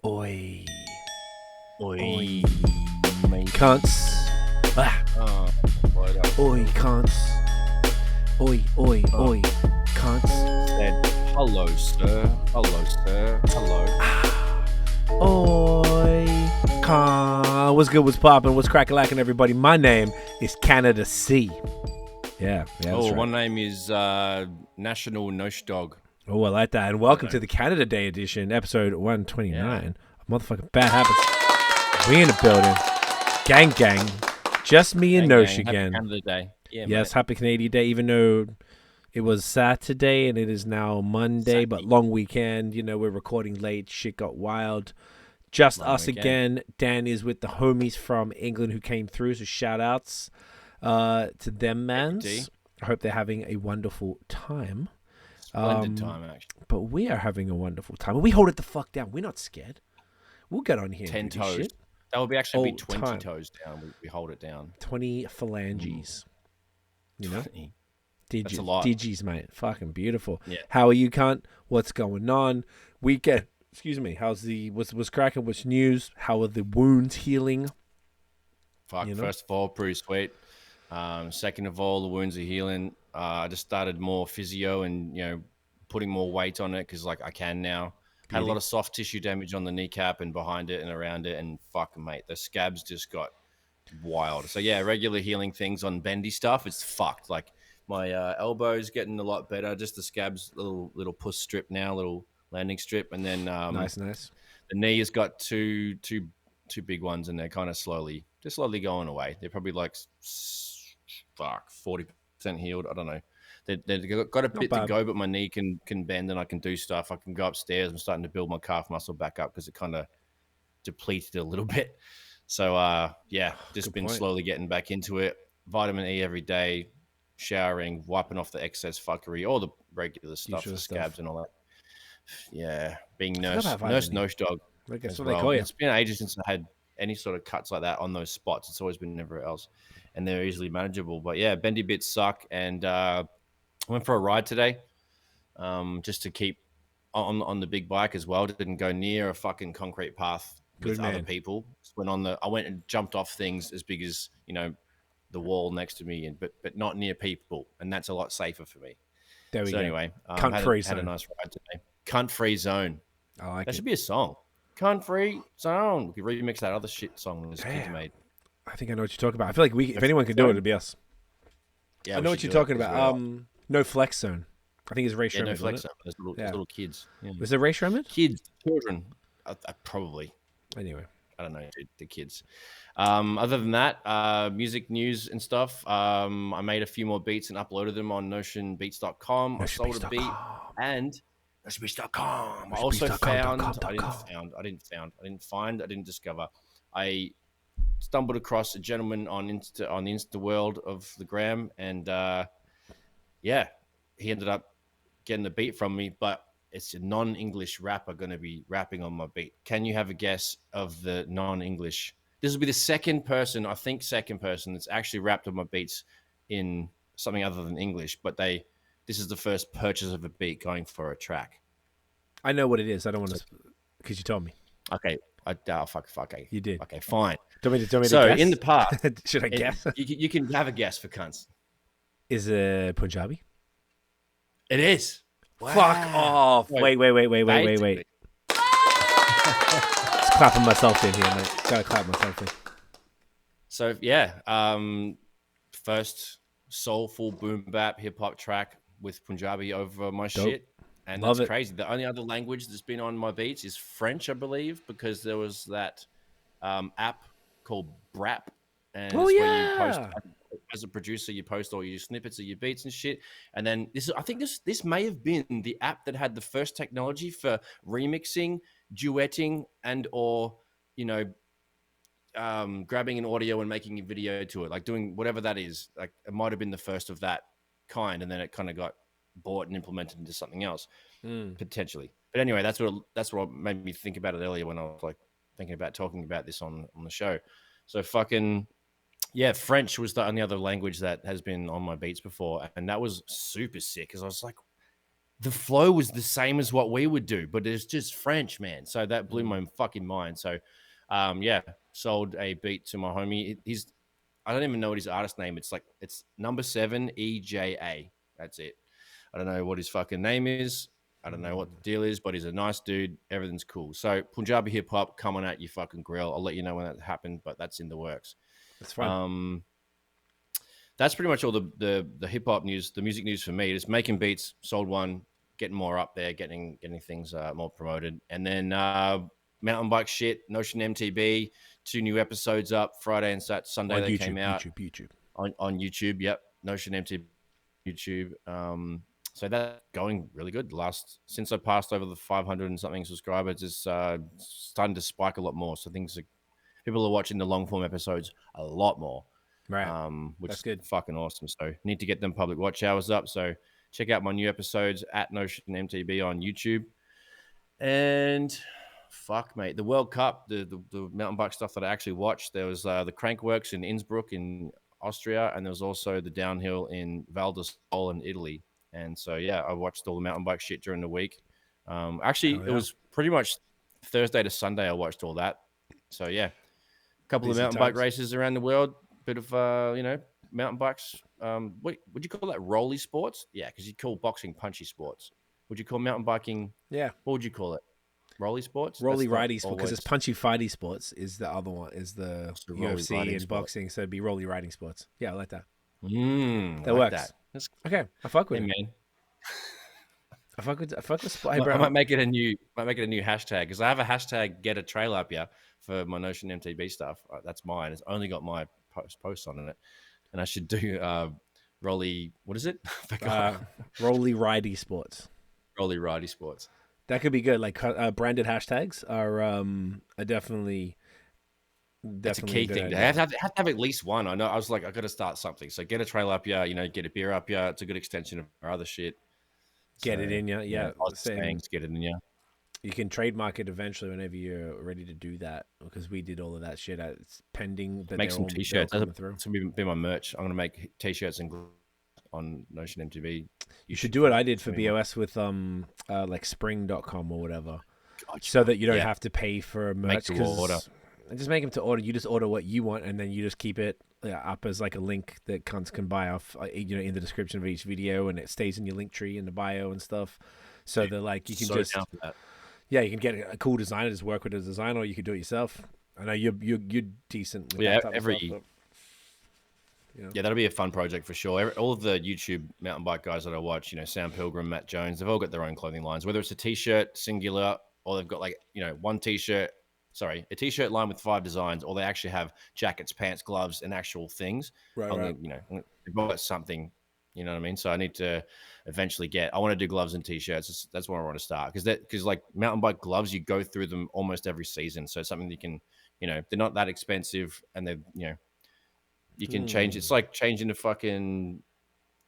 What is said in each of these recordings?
Oi. Oi. Cunts. Ah. Oi, cunts. Oi, oi, oi. Cunts. Said, hello, sir. Hello, sir. Hello. Oi. What's good, what's poppin', what's crack-a-lackin', everybody? My name is Canada C. Yeah, that's right. My name is National Nosh Dog. Oh, I like that. And welcome to the Canada Day edition, episode 129 of Motherfucking Bad Habits. We in the building. Gang. Just me and Nosh again. Happy Canada Day. Yeah, yes, mate. happy Canadian Day, even though it was Saturday and it is now Monday, but long weekend. You know, we're recording late. Shit got wild. Just long us weekend. Again. Dan is with the homies from England who came through, so shout-outs to them, mans. I hope they're having a wonderful time. Splendid time, actually. But we are having a wonderful time. And we hold it the fuck down. We're not scared. We'll get on here 10 and do toes. shit. That would actually be 20 toes down. We hold it down. 20 phalanges. You know? 20. Digits. That's a lot. Digis, mate. Fucking beautiful. Yeah. How are you, cunt? What's going on? Weekend. Excuse me. How's what's cracking? What's news? How are the wounds healing? Fuck. You know? First of all, pretty sweet. Second of all, the wounds are healing. I just started more physio and, you know, putting more weight on it because, like, I can now. Had a lot of soft tissue damage on the kneecap and behind it and around it. And fuck, mate, the scabs just got wild. So, yeah, regular healing things on bendy stuff. It's fucked. Like, my elbow's getting a lot better. Just the scabs, little puss strip now, little landing strip. And then nice. The knee has got two big ones and they're kind of slowly going away. They're probably like, 40% healed. I don't know. They've got a bit to go, but my knee can bend and I can do stuff. I can go upstairs. I'm starting to build my calf muscle back up because it kind of depleted a little bit. So, just been slowly getting back into it. Vitamin E every day, showering, wiping off the excess fuckery, all the regular stuff, the scabs and all that. Yeah, being nurse dog. That's what they call you. It's been ages since I had any sort of cuts like that on those spots. It's always been everywhere else. And they're easily manageable. But yeah, bendy bits suck. And I went for a ride today just to keep on the big bike as well. Didn't go near a fucking concrete path with other people. Just I went and jumped off things as big as, you know, the wall next to me, but not near people. And that's a lot safer for me. There we go. Anyway, Cunt-free had a nice ride today. Cunt-free zone. I like that should be a song. Cunt-free zone. We could remix that other shit song that kids made. I think I know what you're talking about. I feel like if anyone can do it, it'd be us. Yeah, I know what you're talking about. Well. No Flex Zone. I think it's Ray Shremmerd. No Flex Zone. There's little kids. Yeah. Was it Ray Shremmerd? Kids, children. Probably. Anyway, I don't know the kids. Other than that, music news and stuff. I made a few more beats and uploaded them on notionbeats.com. I sold a beat and notionbeats.com. I also I didn't discover. I stumbled across a gentleman on the Insta world of the gram, and he ended up getting the beat from me, but it's a non-English rapper going to be rapping on my beat. Can you have a guess of the non-English? This will be the second person that's actually rapped on my beats in something other than English, but this is the first purchase of a beat going for a track. I know what it is. I don't want to, because you told me. Okay. Fuck. Okay. You did. Okay, fine. Do you want me to so guess? In the past, should I guess? You can have a guess for cunts. Is it Punjabi? It is. Wow. Fuck off! Wait. Just clapping myself in here, mate. Gotta clap myself in. So yeah, first soulful boom bap hip hop track with Punjabi over my shit. And that's crazy. The only other language that's been on my beats is French, I believe, because there was that app called Brap. And where you post, as a producer, you post all your snippets of your beats and shit. And then I think this may have been the app that had the first technology for remixing, duetting, and or, you know, grabbing an audio and making a video to it, like doing whatever that is. Like it might have been the first of that kind, and then it kind of got bought and implemented into something else potentially. But anyway, that's what made me think about it earlier when I was like thinking about talking about this on the show. So fucking yeah, French was the only other language that has been on my beats before, and that was super sick because I was like, the flow was the same as what we would do, but it's just French, man. So that blew my fucking mind. So, yeah, sold a beat to my homie. I don't even know what his artist name. It's number 7 EJA. That's it. I don't know what his fucking name is. I don't know what the deal is, but he's a nice dude. Everything's cool. So Punjabi hip hop coming at you fucking grill. I'll let you know when that happened, but that's in the works. That's fine. That's pretty much all the hip hop news, the music news for me. Just making beats, sold one, getting more up there, getting things more promoted, and then mountain bike shit. Notion MTB, 2 new episodes up Friday and Sunday. On they YouTube, came out YouTube on YouTube. Yep, Notion MTB YouTube. So that's going really good. Since I passed over the 500 and something subscribers, it's starting to spike a lot more. So people are watching the long form episodes a lot more. Right. Which That's is good. Fucking awesome. So need to get them public watch hours up. So check out my new episodes at Notion MTB on YouTube. And fuck, mate, the World Cup, the mountain bike stuff that I actually watched. There was the Crankworks in Innsbruck in Austria, and there was also the downhill in Val di Sole in Italy. And so yeah, I watched all the mountain bike shit during the week. It was pretty much Thursday to Sunday. I watched all that. So yeah, a couple of mountain bike races around the world. Bit of mountain bikes. What would you call that? Rolly sports? Yeah, because you call boxing punchy sports. Would you call mountain biking? Yeah. What would you call it? Rolly sports? Rolly ridey sports, because it's punchy fighty sports is the other one, is the UFC and boxing. So it'd be rolly riding sports. Yeah, I like that. That works. Okay, I fuck with it, man. I fuck with sport. Hey, bro, I might make it a new hashtag, because I have a hashtag get a trail up here for my Notion MTB stuff. That's mine. It's only got my posts on it, and I should do rolly. What is it? Rolly ridey sports. Rolly ridey sports. That could be good. Like branded hashtags are definitely. That's a key thing. They have to have at least one. I know. I was like, I got to start something. So get a trail up here. Get a beer up here. It's a good extension of our other shit. Get it in you. Yeah. Get it in you. You can trademark it eventually whenever you're ready to do that, because we did all of that shit. It's pending. That make some t-shirts. That's going to be my merch. I'm going to make t-shirts and on Notion MTV. You should do what I did for BOS with like spring.com or whatever. Gotcha. So that you don't have to pay for merch. Just make them to order. You just order what you want, and then you just keep it up as like a link that cunts can buy off, in the description of each video, and it stays in your link tree in the bio and stuff. So that like you can you can get a cool designer, just work with a designer, or you could do it yourself. I know you're decent. With that type of stuff, yeah, that'll be a fun project for sure. All of the YouTube mountain bike guys that I watch, Sam Pilgrim, Matt Jones, they've all got their own clothing lines, whether it's a t-shirt singular, or they've got one t-shirt. Sorry, a t-shirt line with 5 designs, or they actually have jackets, pants, gloves, and actual things. Right. They've got something, you know what I mean? So I need to eventually I want to do gloves and t-shirts. That's where I want to start. Because like mountain bike gloves, you go through them almost every season. So it's something you can, they're not that expensive, and they're, you can change. It's like changing a fucking,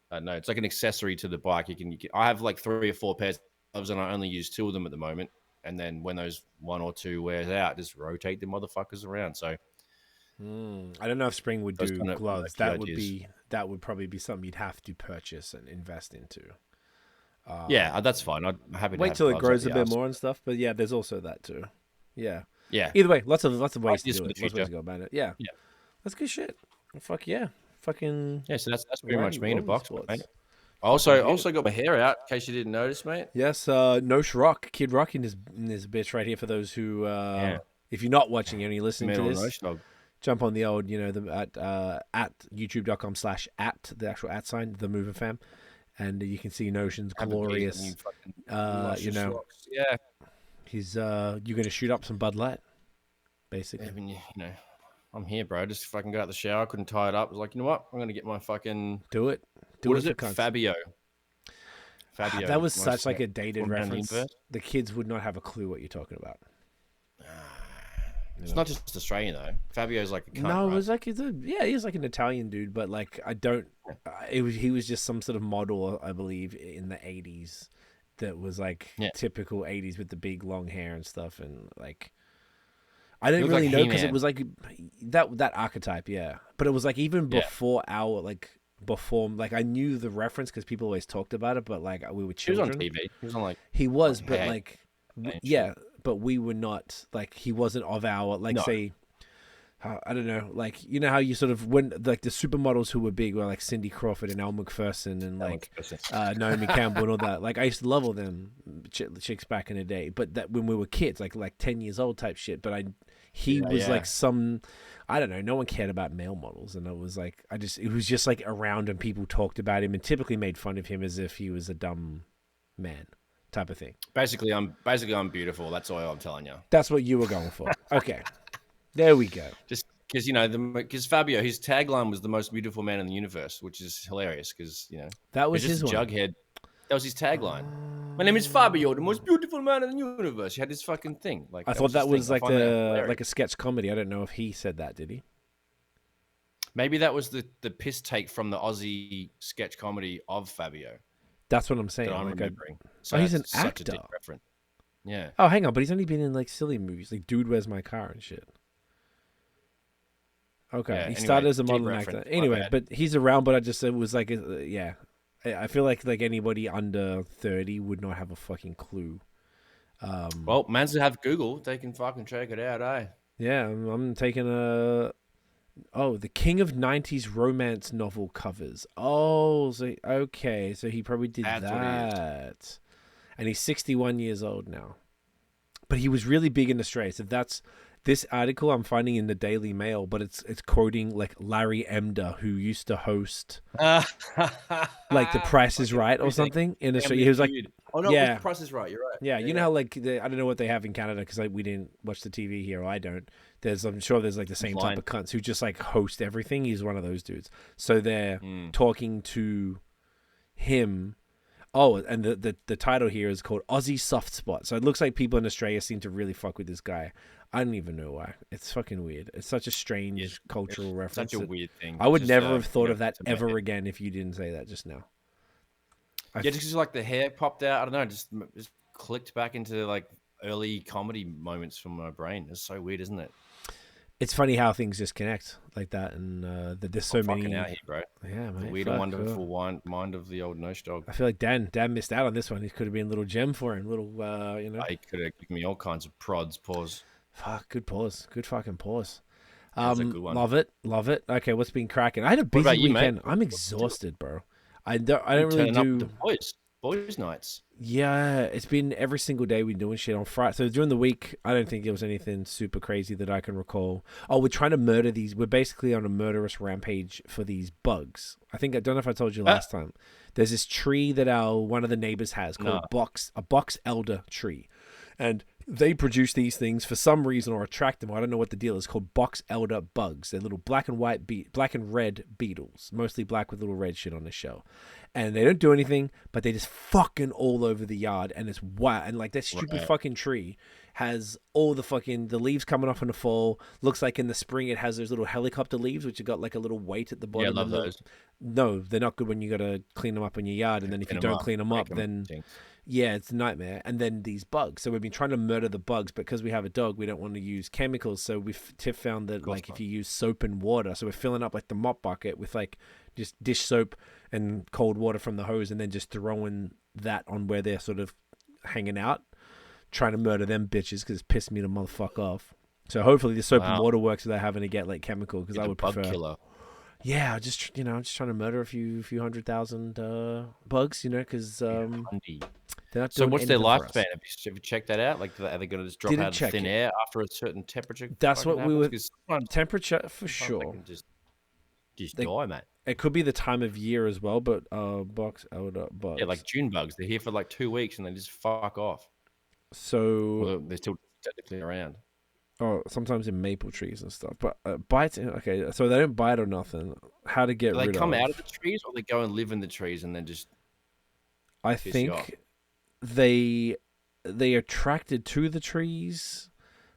no, it's like an accessory to the bike. I have like 3 or 4 pairs of gloves, and I only use 2 of them at the moment. And then when those 1 or 2 wears out, just rotate the motherfuckers around. So I don't know if Spring would do gloves. That would probably be something you'd have to purchase and invest into. Yeah, that's fine. I'm happy to wait till it grows a bit more and stuff. But yeah, there's also that too. Yeah. Yeah. Either way, lots of ways to do it. Lots of ways to go about it. Yeah. Yeah. That's good shit. Fuck yeah. Fucking yeah. So that's pretty much me in a box, mate. I also got my hair out, in case you didn't notice, mate. Yes, Nosh Rock, Kid Rock in this bitch right here for those who, if you're not watching and you're listening to this, jump on the old, at youtube.com/@ the actual @ the Mover Fam, and you can see Notion's glorious, yeah. He's you're gonna shoot up some Bud Light, basically. I mean, I'm here, bro. Just fucking got out the shower, couldn't tie it up. I was like, you know what? I'm gonna get my fucking do it. What is it? Fabio. That was such like a dated reference. The kids would not have a clue what you're talking about. It's not just Australian though. Fabio's like a cunt, no, right? it was like he's like an Italian dude, but like he was just some sort of model, I believe, in the 80s that was like typical 80s with the big long hair and stuff, and like I didn't really know because it was like that archetype, yeah. But it was like even before our like perform. Like I knew the reference because people always talked about it, but like we were children. He was on TV. He was on like he was, like, but Hey, like yeah, but we were not like he wasn't of our like say. I don't know, like you know how you sort of when like the supermodels who were big were like Cindy Crawford and Elle Macpherson and like Naomi Campbell and all that. Like I used to love all them chicks back in the day, but that when we were kids, like 10 years old type shit. But he was like some, I don't know, no one cared about male models, and I was like, it was just like around and people talked about him and typically made fun of him as if he was a dumb man type of thing. Basically, I'm beautiful. That's all I'm telling you. That's what you were going for. Okay. There we go. Just because because Fabio, his tagline was the most beautiful man in the universe, which is hilarious because that was his Jughead. That was his tagline. My name is Fabio, the most beautiful man in the universe. He had this fucking thing. Like I thought that was like a sketch comedy. I don't know if he said that. Did he? Maybe that was the piss take from the Aussie sketch comedy of Fabio. That's what I'm saying. I'm remembering. So he's an actor. Yeah. Oh, hang on, but he's only been in like silly movies, like Dude, Where's My Car and shit. Okay, he started as a model and actor. Anyway, but he's around. But it was like, yeah, I feel like anybody under 30 would not have a fucking clue. Well, mans that have Google, they can fucking check it out, eh? Yeah, I'm taking the King of 90s romance novel covers. Oh, so okay, so he probably did that. And he's 61 years old now. But he was really big in Australia. So that's this article I'm finding in the Daily Mail, but it's quoting like Larry Emder, who used to host like The Price is Right or something in Australia. He was like, oh no, The Price is Right. You're right. Yeah, you know how like I don't know what they have in Canada because we didn't watch the TV here. Or I don't. I'm sure there's like the same type of cunts who just like host everything. He's one of those dudes. So they're talking to him. Oh, and the title here is called Aussie Soft Spot. So it looks like people in Australia seem to really fuck with this guy. I don't even know why. It's fucking weird. It's such a strange cultural reference. Such a weird thing. I would never have thought of that ever again if you didn't say that just now. Just because like the hair popped out. I don't know. Just clicked back into like early comedy moments from my brain. It's so weird, isn't it? It's funny how things just connect like that, and that there's so many. Out here, bro. Yeah, man. The weird and wonderful mind of the old nose dog. I feel like Dan missed out on this one. He could have been a little gem for him, little He could have given me all kinds of prods. Pause. Fuck, good pause. Good fucking pause. That's a good one. Love it. Okay, what's been cracking? I had a busy weekend. I'm exhausted, bro. I don't really do the boys nights. Yeah, it's been every single day we're doing shit on Friday. So during the week, I don't think there was anything super crazy that I can recall. Oh, we're trying to murder these. We're basically on a murderous rampage for these bugs. I don't know if I told you last time. There's this tree that one of the neighbors has called a box elder tree. And they produce these things for some reason or attract them. I don't know what the deal is. Called box elder bugs. They're little black and red beetles, mostly black with little red shit on the shell. And they don't do anything, but they just fucking all over the yard. And it's wild. And like that stupid fucking tree has all the leaves coming off in the fall. Looks like in the spring it has those little helicopter leaves, which have got like a little weight at the bottom. Yeah, I love those. No, they're not good when you got to clean them up in your yard. And then if you don't clean them up, then... Yeah, it's a nightmare. And then these bugs. So we've been trying to murder the bugs, but because we have a dog, we don't want to use chemicals. So Tiff found that like if you use soap and water, so we're filling up like the mop bucket with like just dish soap and cold water from the hose, and then just throwing that on where they're sort of hanging out, trying to murder them bitches because it's pissed me the motherfucker off. So hopefully the soap and water works without having to get like chemical because I would prefer. Bug killer. Yeah, I'm just trying to murder a few 100,000 bugs, because so what's their lifespan? Have you checked that out? Like, are they going to just drop out of thin air after a certain temperature? That's what we would. Temperature for sure. Just die, mate. It could be the time of year as well, but box elder bugs. Yeah, like June bugs. They're here for like 2 weeks and they just fuck off. So they're still technically around. Oh, sometimes in maple trees and stuff. But bites. Okay, so they don't bite or nothing. How to get rid of? They come out of the trees, or they go and live in the trees and then just. I think they attracted to the trees,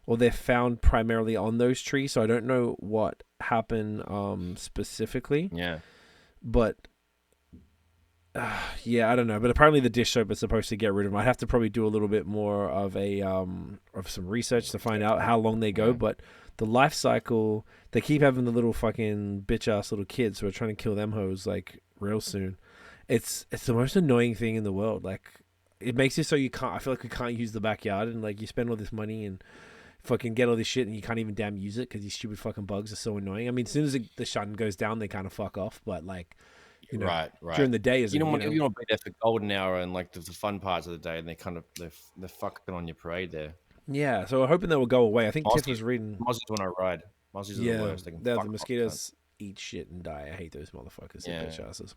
or they're found primarily on those trees. So I don't know what happened specifically. Yeah, but yeah, I don't know. But apparently the dish soap is supposed to get rid of them. I'd have to probably do a little bit more of some research to find out how long they go. But the life cycle. They keep having the little fucking bitch ass little kids who are trying to kill them hoes like real soon. It's the most annoying thing in the world. Like, it makes it so you can't. I feel like we can't use the backyard, and like you spend all this money and fucking get all this shit, and you can't even damn use it because these stupid fucking bugs are so annoying. I mean, as soon as the sun goes down, they kind of fuck off. But like, you know, right. during the day, You don't want to be there for golden hour and like the fun parts of the day, and they're fucking on your parade there. Yeah, so we're hoping that will go away. I think Tiff was reading. Mozzies when I ride. Mozzies are the worst. They can the fuck mosquitoes eat shit and die. I hate those motherfuckers. Yeah. Bitch asses.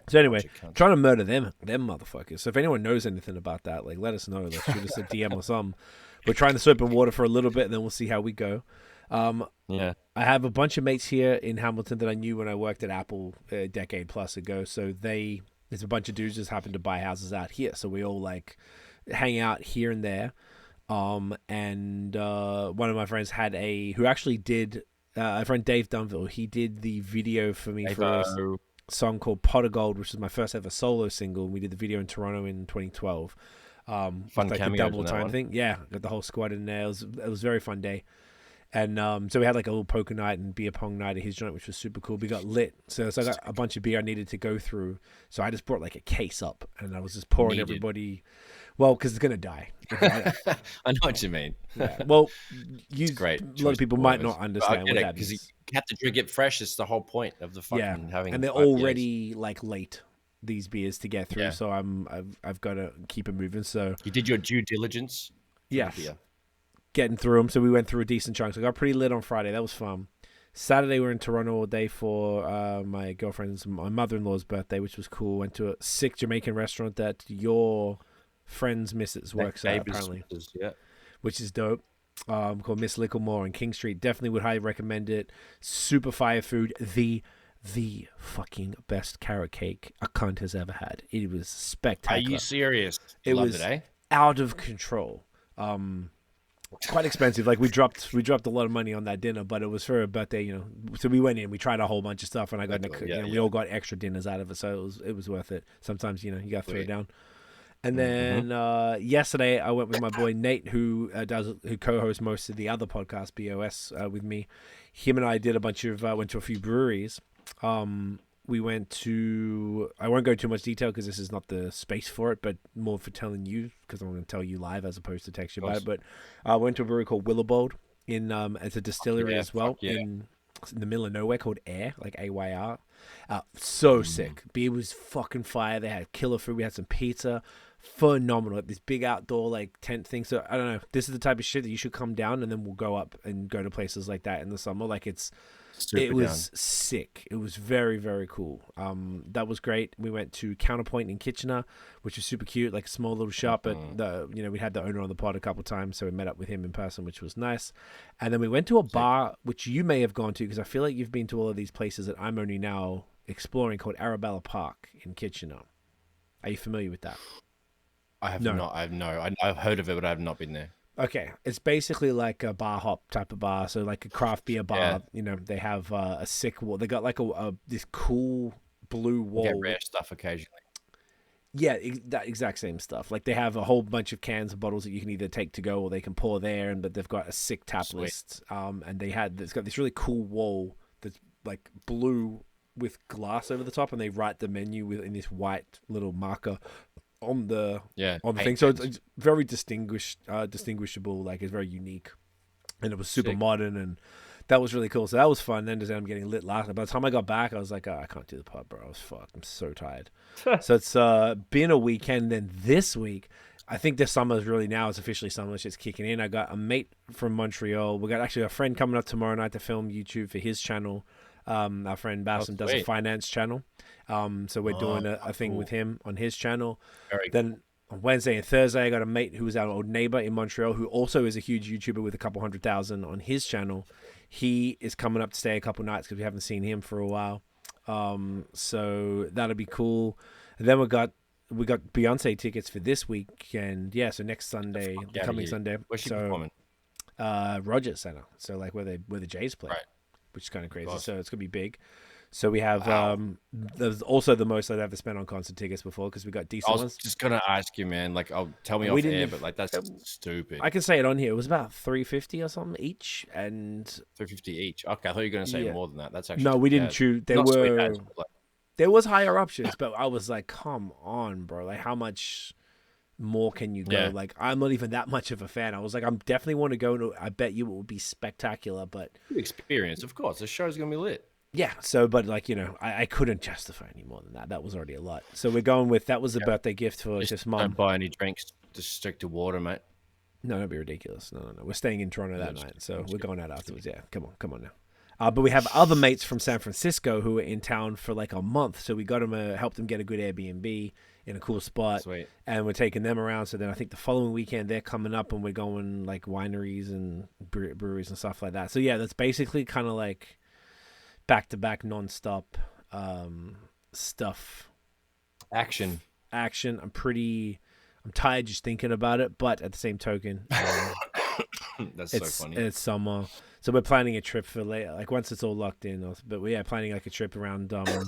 So anyway, trying to murder them motherfuckers. So if anyone knows anything about that, like, let us know. Let's shoot us a DM or something. We're trying the soap and water for a little bit, and then we'll see how we go. Yeah, I have a bunch of mates here in Hamilton that I knew when I worked at Apple a decade plus ago. So there's a bunch of dudes just happened to buy houses out here. So we all like hang out here and there. And one of my friends had who actually did a friend Dave Dunville. He did the video for me for a song called Pot of Gold, which was my first ever solo single. We did the video in Toronto in 2012. Fun like cameo, the double time thing. Yeah, got the whole squad in there. It was a very fun day. And so we had like a little poker night and beer pong night at his joint, which was super cool. We got lit. So I got a bunch of beer I needed to go through. So I just brought like a case up and I was just pouring everybody. Well, because it's going to die. I know what you mean. Yeah. Well, great. A lot of people might not understand what that means. Because you have to drink it fresh. It's the whole point of the fucking having. And they're already like late, these beers to get through. So I've got to keep it moving. So you did your due diligence. Yes. Getting through them. So we went through a decent chunk. So I got pretty lit on Friday. That was fun. Saturday we were in Toronto all day for my my mother-in-law's birthday, which was cool. Went to a sick Jamaican restaurant that your friend's missus works at, apparently. Which is dope. Called Miss Licklemore on King Street. Definitely would highly recommend it. Super fire food. The fucking best carrot cake a cunt has ever had. It was spectacular. Are you serious? It was out of control. Quite expensive. Like we dropped a lot of money on that dinner, but it was for a birthday, you know. So we went in, we tried a whole bunch of stuff, and I got we all got extra dinners out of it, so it was worth it. Sometimes, you know, you got to throw it down. And then yesterday I went with my boy Nate, who co-hosts most of the other podcast BOS with me. Him and I did a bunch of went to a few breweries. We went to, I won't go too much detail because this is not the space for it, but more for telling you, because I'm going to tell you live as opposed to text you about it. But I went to a brewery called Willowbold it's a distillery as well in the middle of nowhere called Air, like AYR. So sick. Beer was fucking fire. They had killer food. We had some pizza. Phenomenal. Like this big outdoor like tent thing. So I don't know. This is the type of shit that you should come down, and then we'll go up and go to places like that in the summer. Like it was sick. It was very, very cool. That was great. We went to Counterpoint in Kitchener, which was super cute, like a small little shop. But we had the owner on the pod a couple of times, so we met up with him in person, which was nice. And then we went to a bar, which you may have gone to, because I feel like you've been to all of these places that I'm only now exploring, called Arabella Park in Kitchener. Are you familiar with that? I have not. I've heard of it, but I have not been there. Okay, it's basically like a bar hop type of bar, so like a craft beer bar. Yeah. You know, they have a sick wall. They got like this cool blue wall. Get rare stuff occasionally. Yeah, that exact same stuff. Like they have a whole bunch of cans and bottles that you can either take to go or they can pour there, but they've got a sick tap list. And it's got this really cool wall that's like blue with glass over the top, and they write the menu in this white little marker on the thing. So it's very distinguishable. Like it's very unique, and it was super modern, and that was really cool. So that was fun. Then I'm getting lit last night. By the time I got back, I was like, I can't do the pod, bro. I was fucked. I'm so tired. So it's been a weekend. Then this week, I think this summer is really now. It's officially summer. It's kicking in. I got a mate from Montreal. We got actually a friend coming up tomorrow night to film YouTube for his channel. Our friend Basson does a finance channel. So we're doing a thing with him on his channel. Then on Wednesday and Thursday, I got a mate who was our old neighbor in Montreal, who also is a huge YouTuber with a couple 100,000 on his channel. He is coming up to stay a couple nights because we haven't seen him for a while. So that'll be cool. And then we got Beyonce tickets for this weekend. Yeah, so next Sunday, coming Sunday. Where's she performing? Rogers Center. So like where the Jays play. Right. Which is kind of crazy. So it's going to be big. So we have there's also the most I'd ever spent on concert tickets before because we got decent I was ones. just gonna ask you, man. Like, I'll tell me We off didn't air, even- but like that's stupid. I can say it on here. It was about $350 or something each, and $350 each. Okay, I thought you were gonna say more than that. That's actually no, we didn't choose. There not sweet were as, but, like, there was higher options, but I was like, come on, bro. Like, how much more can you go? Yeah. Like, I'm not even that much of a fan. I was like, I'm definitely want to go to. I bet you it will be spectacular, but experience, of course. The show's gonna be lit. yeah. So, but like, you know, I couldn't justify any more than that. That was already a lot. So we're going with that was a birthday gift for just mom. Don't buy any drinks. Just stick to water, mate. No, that'd be ridiculous. No. We're staying in Toronto that night, so we're going out afterwards. Yeah, come on now. But we have other mates from San Francisco who are in town for like a month, so we got them helped them get a good Airbnb in a cool spot. Sweet. And we're taking them around. So then I think the following weekend they're coming up, and we're going like wineries and breweries and stuff like that. So yeah, that's basically kind of like back-to-back nonstop stuff. Action. I'm tired just thinking about it, but at the same token, that's so funny. It's summer, so we're planning a trip for later. Like once it's all locked in, but we are planning like a trip around a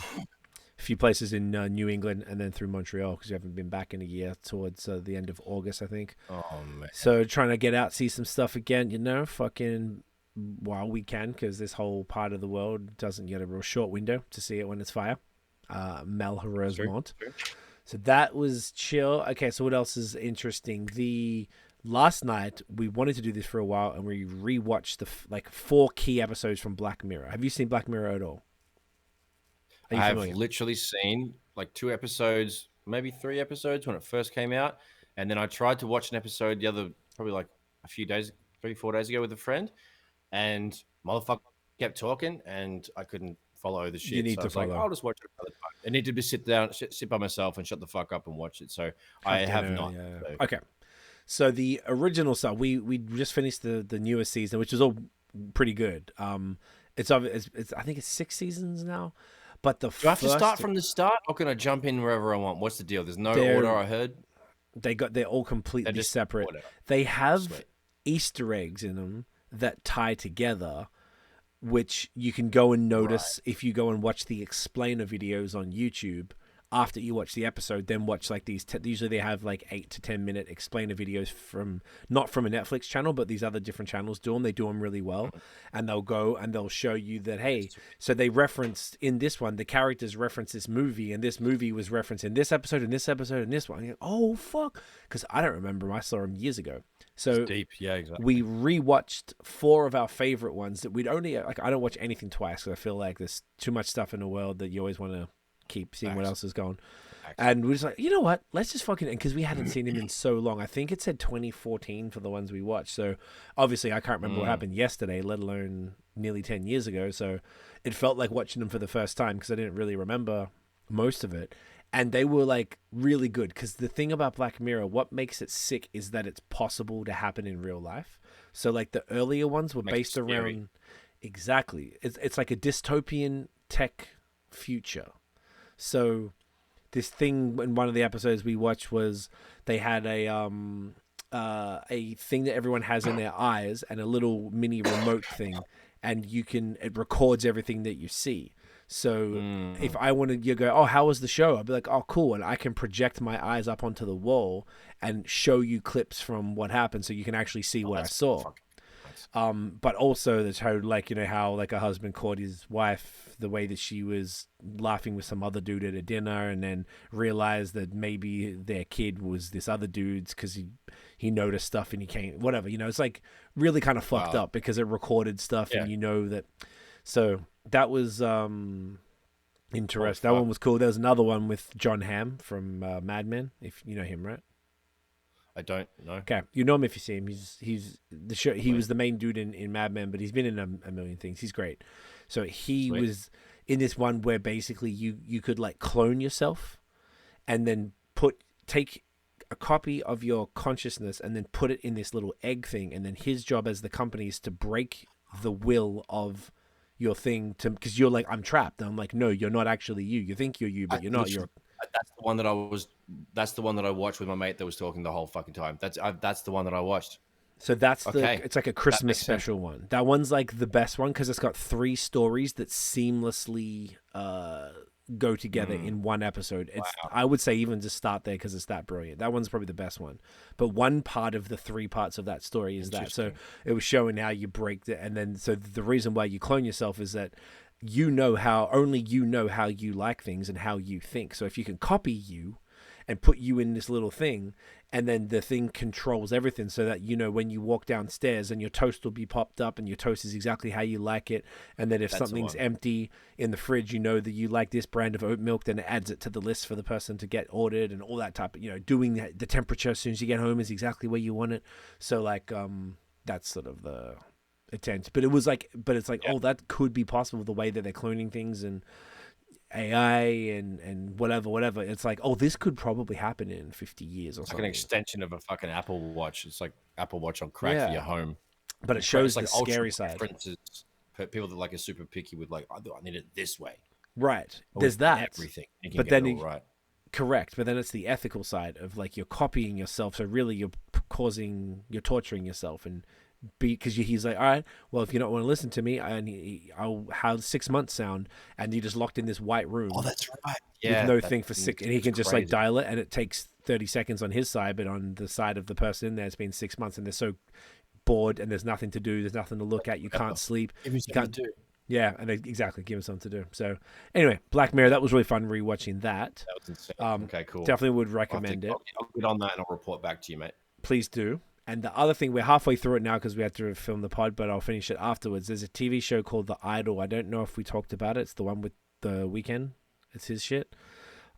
few places in New England and then through Montreal because we haven't been back in a year towards the end of August, I think. Oh man! So trying to get out, see some stuff again, you know, fucking while we can because this whole part of the world doesn't get a real short window to see it when it's fire. Malheureusement. So that was chill. Okay, so what else is interesting? Last night we wanted to do this for a while, and we rewatched the 4 key episodes from Black Mirror. Have you seen Black Mirror at all? I have literally seen like 2 episodes, maybe 3 episodes when it first came out, and then I tried to watch an episode probably like a few days, 3-4 days ago with a friend, and motherfucker kept talking, and I couldn't follow the shit. You need to follow. Like, I'll just watch it another time. I need to be sit by myself and shut the fuck up and watch it. So I have not. Yeah. So. Okay. So the original stuff, we just finished the newest season, which is all pretty good. It's I think it's 6 seasons now. But do I have to start from the start, or can I jump in wherever I want? What's the deal? There's no order, I heard. They're all completely separate. Order. They have Easter eggs in them that tie together, which you can go and notice if you go and watch the explainer videos on YouTube after you watch the episode. Then watch like these. Usually they have like 8 to 10 minute explainer videos not from a Netflix channel, but these other different channels do them. They do them really well, and they'll go and they'll show you that hey, so they referenced in this one the characters reference this movie, and this movie was referenced in this episode, and this episode, and this one. And you're like, oh fuck, because I don't remember them. I saw them years ago. So it's deep, yeah, exactly. We rewatched 4 of our favorite ones that we'd only like. I don't watch anything twice because I feel like there's too much stuff in the world that you always want to keep seeing what else is going. And we're just like, you know what? Let's just fucking, because we hadn't seen him in so long. I think it said 2014 for the ones we watched. So obviously I can't remember what happened yesterday, let alone nearly 10 years ago. So it felt like watching them for the first time because I didn't really remember most of it. And they were like really good because the thing about Black Mirror, what makes it sick is that it's possible to happen in real life. So like the earlier ones were based around exactly. It's like a dystopian tech future. So this thing in one of the episodes we watched was they had a thing that everyone has in their eyes and a little mini remote thing, and it records everything that you see. So if I wanted you to go, oh, how was the show? I'd be like, oh, cool. And I can project my eyes up onto the wall and show you clips from what happened so you can actually see what I saw. But also the total, like, you know, how like a husband caught his wife, the way that she was laughing with some other dude at a dinner and then realized that maybe their kid was this other dude's because he noticed stuff and he came, whatever, you know, it's like really kind of fucked up because it recorded stuff and you know that. So that was interesting. That one was cool. There was another one with John Hamm from Mad Men, if you know him, right? I don't know. Okay, you know him if you see him. He's the show. He was the main dude in Mad Men, but he's been in a million things. He's great. So he was in this one where basically you could like clone yourself, and then take a copy of your consciousness and then put it in this little egg thing, and then his job as the company is to break the will of your thing because you're like, I'm trapped. And I'm like, no, you're not actually you. You think you're you, but you're not. That's the one that I watched with my mate that was talking the whole fucking time. That's the one that I watched. So that's it's like a Christmas special one. That one's like the best one because it's got 3 stories that seamlessly go together in one episode. I would say even just start there because it's that brilliant. That one's probably the best one. But one part of the 3 parts of that story is that. So it was showing how you break it, and then so the reason why you clone yourself is that only you know how you like things and how you think. So if you can copy you and put you in this little thing, and then the thing controls everything so that, you know, when you walk downstairs and your toast will be popped up and your toast is exactly how you like it. And then if something's empty in the fridge, you know that you like this brand of oat milk, then it adds it to the list for the person to get ordered and all that type of, you know, doing the temperature as soon as you get home is exactly where you want it. So like, that's sort of the intent. But it's like, oh, that could be possible the way that they're cloning things and AI and whatever. It's like, oh, this could probably happen in 50 years or something. Like an extension of a fucking Apple Watch. It's like Apple Watch on crack for your home. But it shows the scary side. People that like are super picky with like, I need it this way. Right. There's that. Everything. But then correct. But then it's the ethical side of like you're copying yourself. So really you're torturing yourself and because he's like, all right, well, if you don't want to listen to me, how 6 months sound, and you're just locked in this white room. Oh, that's right. Yeah, with no thing for 6, and he can just like dial it, and it takes 30 seconds on his side, but on the side of the person in there, it's been 6 months, and they're so bored, and there's nothing to do, there's nothing to look at, you can't sleep, you can't do. Yeah, and exactly, give him something to do. So, anyway, Black Mirror, that was really fun rewatching that. That was insane. Okay, cool. Definitely would recommend it. I'll get on that, and I'll report back to you, mate. Please do. And the other thing, we're halfway through it now because we had to film the pod, but I'll finish it afterwards. There's a TV show called The Idol. I don't know if we talked about it. It's the one with The Weeknd. It's his shit.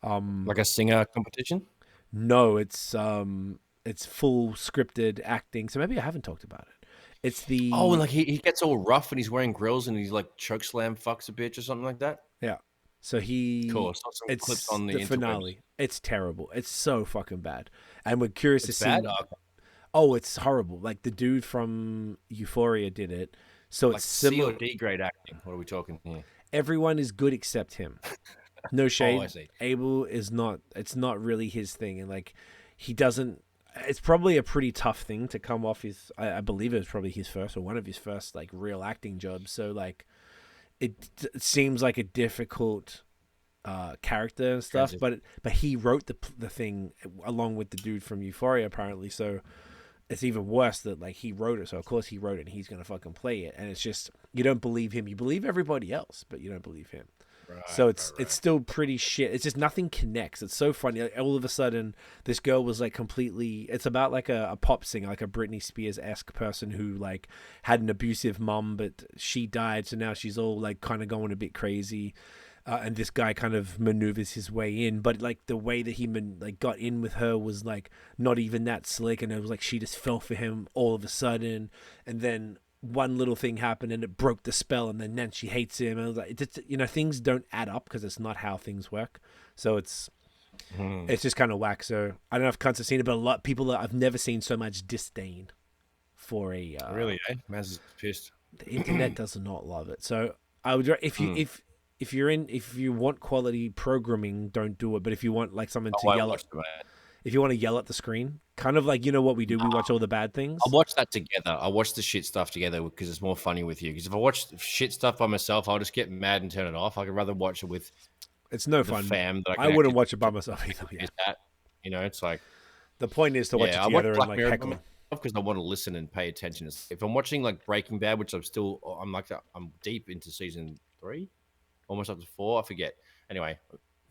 Like a singer competition? No, it's full scripted acting. So maybe I haven't talked about it. It's the and like he gets all rough and he's wearing grills and he's like chokeslam fucks a bitch or something like that. Yeah. So cool. It's clips on the finale. It's terrible. It's so fucking bad, and we're curious to see. Oh, it's horrible. Like the dude from Euphoria did it. So like it's similar. C or D grade acting. What are we talking here? Everyone is good except him. No shade. I see. Abel is not. It's not really his thing, and like he doesn't. It's probably a pretty tough thing to come off his. I believe it was probably his first or one of his first like real acting jobs. So like, it seems like a difficult character and stuff. But he wrote the thing along with the dude from Euphoria apparently. So. It's even worse that like he wrote it, so of course he wrote it and he's gonna fucking play it, and it's just you don't believe him, you believe everybody else, but you don't believe him. Right, so it's still pretty shit. It's just nothing connects. It's so funny. Like, all of a sudden, this girl was like completely. It's about like a pop singer, like a Britney Spears-esque person who like had an abusive mom, but she died, so now she's all like kind of going a bit crazy. And this guy kind of maneuvers his way in, but like the way that he got in with her was like not even that slick, and it was like she just fell for him all of a sudden, and then one little thing happened and it broke the spell, and then she hates him, and it was like things don't add up because it's not how things work. So it's just kind of whack. So I don't know if Cunts have seen it, but a lot of people I've never seen so much disdain for a really, Man's pissed. The internet does not love it. So I would if you want quality programming, don't do it. But if you want like something to yell at, if you want to yell at the screen, kind of like what we do, we watch all the bad things. I'll watch that together. I'll watch the shit stuff together because it's more funny with you. Because if I watch shit stuff by myself, I'll just get mad and turn it off. I'd rather watch it with. It's no fun. Fam that I wouldn't watch it by myself either. Yeah. It's like the point is to watch it together and like heckle. Because I want to listen and pay attention. If I'm watching like Breaking Bad, which I'm deep into season 3. Almost up to 4, I forget. Anyway,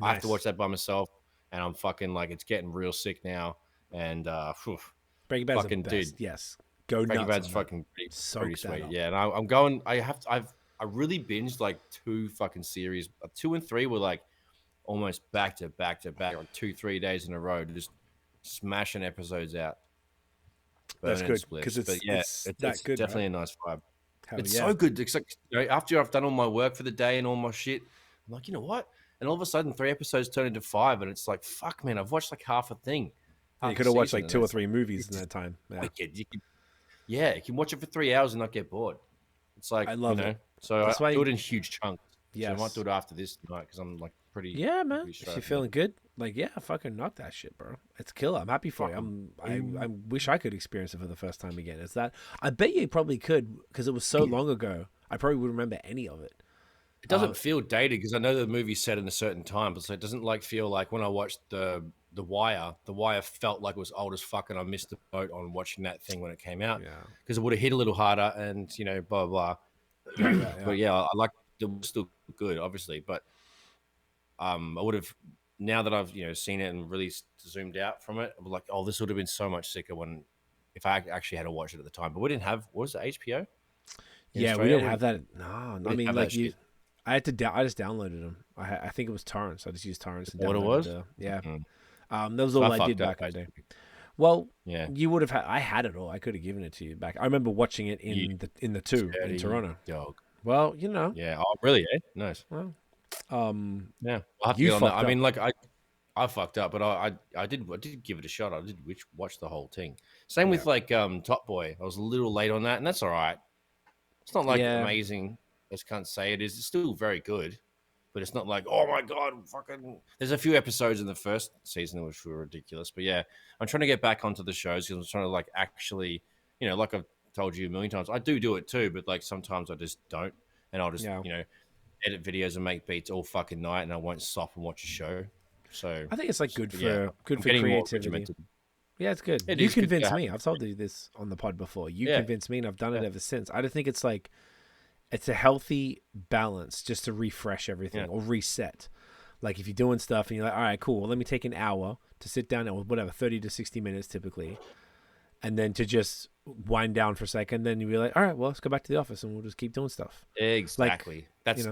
I have to watch that by myself, and I'm fucking like it's getting real sick now. And Breaking Bad's fucking the best. Dude, yes, go nuts. Breaking Bad's fucking pretty sweet. Yeah, and I'm going. I really binged like 2 fucking series. 2 and 3 were like almost back to back, like 2-3 days in a row, just smashing episodes out. That's good because it's that good. Definitely right? A nice vibe. It's so good. It's like after I've done all my work for the day and all my shit, I'm like, you know what? And all of a sudden, 3 episodes turn into 5, and it's like, fuck, man, I've watched like half a thing. You could have watched like 2 or 3 movies in that time. Yeah. You can watch it for 3 hours and not get bored. It's like I love it. So I do it in huge chunks. Yeah, so I might do it after this tonight because I'm like pretty. Yeah, man. If you're feeling good, Like, yeah, fucking knock that shit, bro. It's killer. I'm happy for you. I wish I could experience it for the first time again. It's that I bet you probably could because it was so long ago. I probably would remember any of it. It doesn't feel dated because I know the movie's set in a certain time, but so it doesn't like feel like when I watched the Wire. The Wire felt like it was old as fuck, and I missed the boat on watching that thing when it came out because it would have hit a little harder, and blah blah. But yeah, I like it was still good, obviously, but I would have now that I've seen it and really zoomed out from it. I'm like, oh, this would have been so much sicker if I actually had to watch it at the time. But we didn't have what was it, HBO? Yeah, we didn't have that. No, I mean, like I had to. I just downloaded them. I think it was torrents. I just used torrents and downloaded. What it was? Yeah. That was all I did back in the day. Well, you would have had. I had it all. I could have given it to you back. I remember watching it in the 2 in Toronto. Dog. Well, Yeah. Oh, really? Eh? Nice. Well, yeah. I'll have to get on that. I mean, like I fucked up, but I did give it a shot. I did watch the whole thing. Same with like Top Boy. I was a little late on that, and that's all right. It's not like amazing. I just can't say it is. It's still very good, but it's not like, oh my god, fucking. There's a few episodes in the first season which were ridiculous, but yeah, I'm trying to get back onto the shows because I'm trying to like actually, like I've told you a million times, I do it too, but like sometimes I just don't, and I'll just edit videos and make beats all fucking night, and I won't stop and watch a show. So I think it's like good for creativity. Yeah, it's good. You convinced me. I've told you this on the pod before. You convinced me, and I've done it ever since. I don't think it's like it's a healthy balance just to refresh everything or reset. Like if you're doing stuff and you're like, all right, cool. Well, let me take an hour to sit down or whatever, 30 to 60 minutes typically, and then to just wind down for a second. Then you'll be like, all right, well, let's go back to the office and we'll just keep doing stuff. Exactly. Like, that's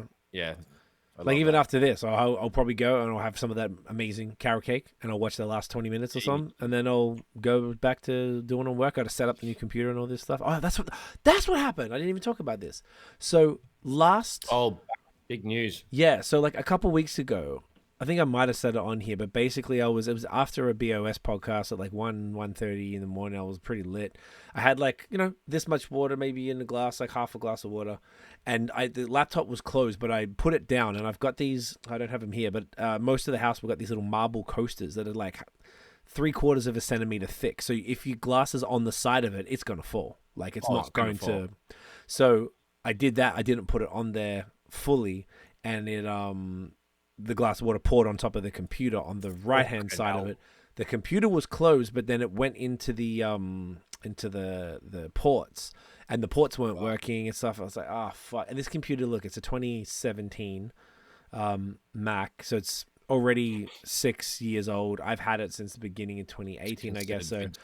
like even after this, I'll probably go and I'll have some of that amazing carrot cake and I'll watch the last 20 minutes or something, and then I'll go back to doing all work. I got to set up the new computer and all this stuff. Oh, that's what happened. I didn't even talk about this. So big news. Yeah, so like a couple weeks ago, I think I might have said it on here, but basically it was after a BOS podcast at like 1:30 in the morning. I was pretty lit. I had like, this much water maybe in the glass, like half a glass of water. And the laptop was closed, but I put it down and I've got these, I don't have them here, but most of the house, we've got these little marble coasters that are like 3/4 of a centimeter thick. So if your glass is on the side of it, it's going to fall. Like it's not going to. So I did that. I didn't put it on there fully. And it, the glass of water poured on top of the computer on the right-hand side of it. The computer was closed, but then it went into the ports, and the ports weren't working and stuff. I was like, oh fuck. And this computer, look, it's a 2017 Mac, so it's already 6 years old. I've had it since the beginning of 2018, I guess. So vintage.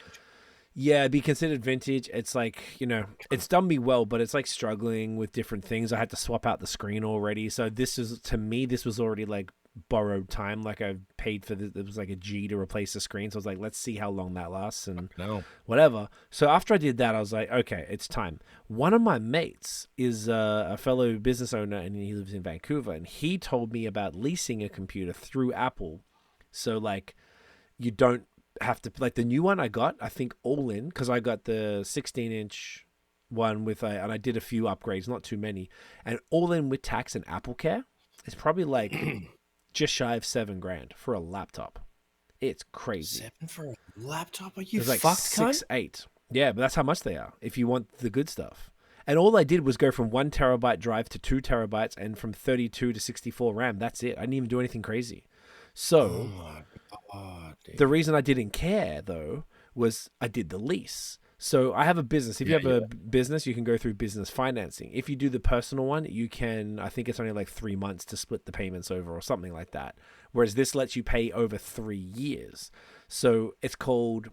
Yeah, it'd be considered vintage. It's like, it's done me well, but it's like struggling with different things. I had to swap out the screen already. So this was already like borrowed time. Like I paid for this. It was like a G to replace the screen. So I was like, let's see how long that lasts and whatever. So after I did that, I was like, okay, it's time. One of my mates is a fellow business owner and he lives in Vancouver, and he told me about leasing a computer through Apple. So like you don't have to, like the new one I got, I think all in, because I got the 16-inch one and I did a few upgrades, not too many, and all in with tax and Apple Care, it's probably like just shy of $7,000 for a laptop. It's crazy. 7 for a laptop? Are you like fucked, 6-8? Yeah, but that's how much they are if you want the good stuff. And all I did was go from 1 terabyte drive to 2 terabytes and from 32 to 64 RAM. That's it. I didn't even do anything crazy. So the reason I didn't care, though, was I did the lease. So I have a business. If you have a business, you can go through business financing. If you do the personal one, you can, I think it's only like 3 months to split the payments over or something like that. Whereas this lets you pay over 3 years. So it's called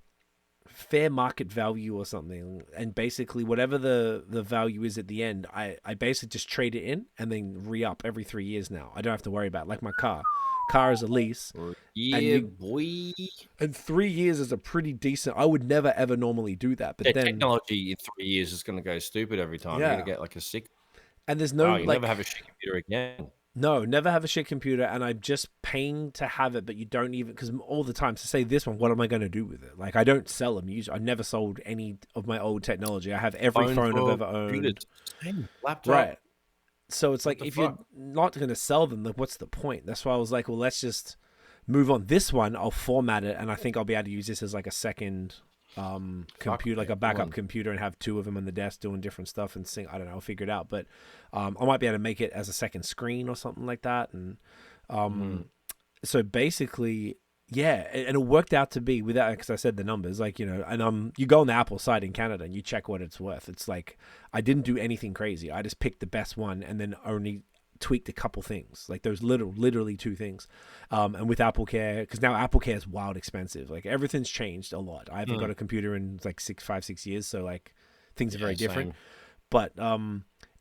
fair market value or something. And basically whatever the value is at the end, I basically just trade it in and then re-up every 3 years now. I don't have to worry about it. Like my car. Car is a lease. Yeah, boy. And 3 years is a pretty decent. I would never ever normally do that. But then technology in 3 years is going to go stupid every time. You're going to get like a sick. And there's no you never have a shit computer again. No, never have a shit computer. And I'm just paying to have it, but you don't even, because all the time to say this one, what am I going to do with it? Like I don't sell them. I never sold any of my old technology. I have every phone I've ever owned. Laptop. Right. So it's like if you're not going to sell them, like what's the point? That's why I was like, well, let's just move on. This one, I'll format it, and I think I'll be able to use this as like a second computer, like a backup computer, and have two of them on the desk doing different stuff and sing. I don't know, I'll figure it out, but I might be able to make it as a second screen or something like that. And so basically, yeah, and it worked out to be without, because I said the numbers, like, you know, and you go on the Apple site in Canada and you check what it's worth. It's like, I didn't do anything crazy. I just picked the best one and then only tweaked a couple things, like those literally two things. And with Apple Care, because now Apple Care is wild expensive. Like everything's changed a lot. I haven't got a computer in like 5-6 years, so like things are very different. But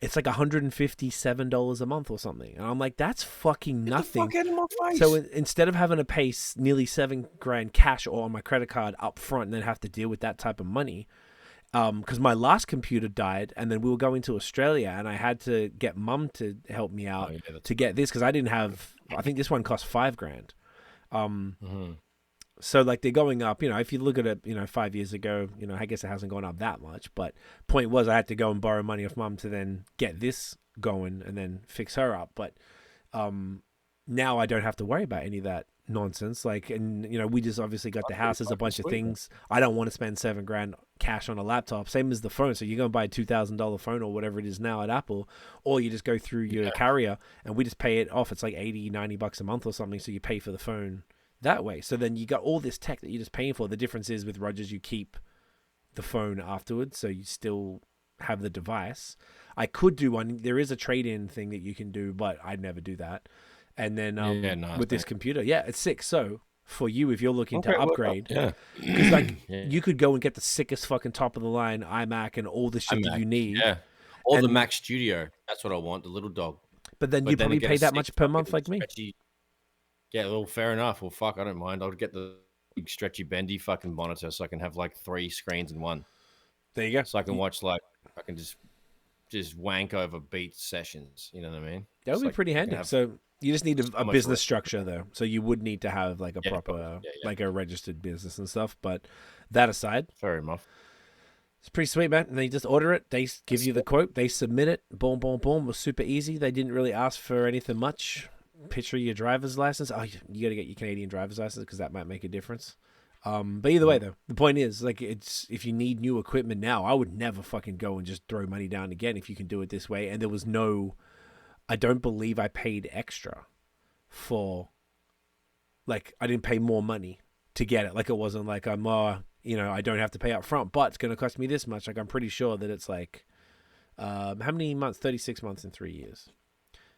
it's like $157 a month or something, and I'm like, that's fucking nothing. Get the fuck out of my face. So instead of having to pay nearly $7,000 cash or on my credit card up front and then have to deal with that type of money, because my last computer died, and then we were going to Australia, and I had to get Mum to help me out to get this, because I didn't have. I think this one cost $5,000. So like they're going up. You know, if you look at it, you know, 5 years ago, you know, I guess it hasn't gone up that much. But point was, I had to go and borrow money off Mum to then get this going and then fix her up. But now I don't have to worry about any of that nonsense. Like, and you know, we just obviously got the house. There's a bunch of things. I don't want to spend $7,000 cash on a laptop. Same as the phone. So you're going to buy a $2,000 phone or whatever it is now at Apple, or you just go through your carrier and we just pay it off. It's like $80-$90 a month or something. So you pay for the phone that way. So then you got all this tech that you're just paying for. The difference is with Rogers, you keep the phone afterwards, so you still have the device. I could do one. There is a trade-in thing that you can do, but I'd never do that. And then with this computer, it's sick. So for you, if you're looking to upgrade, because like you could go and get the sickest fucking top of the line iMac and all the shit that you need. Yeah, or the Mac Studio. That's what I want. The little dog. But then you probably pay that much per month, like me. Yeah, well, fair enough. Well, fuck, I don't mind. I'll get the big stretchy bendy fucking monitor so I can have like 3 screens in one. There you go. So I can watch I can just wank over beat sessions. You know what I mean? That would be pretty handy. So you just need a business structure though. So you would need to have like a proper, like a registered business and stuff. But that aside, fair enough. It's pretty sweet, man. And they just order it. They give you the quote. They submit it. Boom, boom, boom. It was super easy. They didn't really ask for anything much. Picture your driver's license. Oh, you got to get your Canadian driver's license because that might make a difference. But either way, though, the point is, like, it's if you need new equipment now, I would never fucking go and just throw money down again if you can do it this way. And there was I don't believe I paid extra for, like, I didn't pay more money to get it. Like, it wasn't like I don't have to pay up front, but it's going to cost me this much. Like, I'm pretty sure that it's like, how many months? 36 months in 3 years.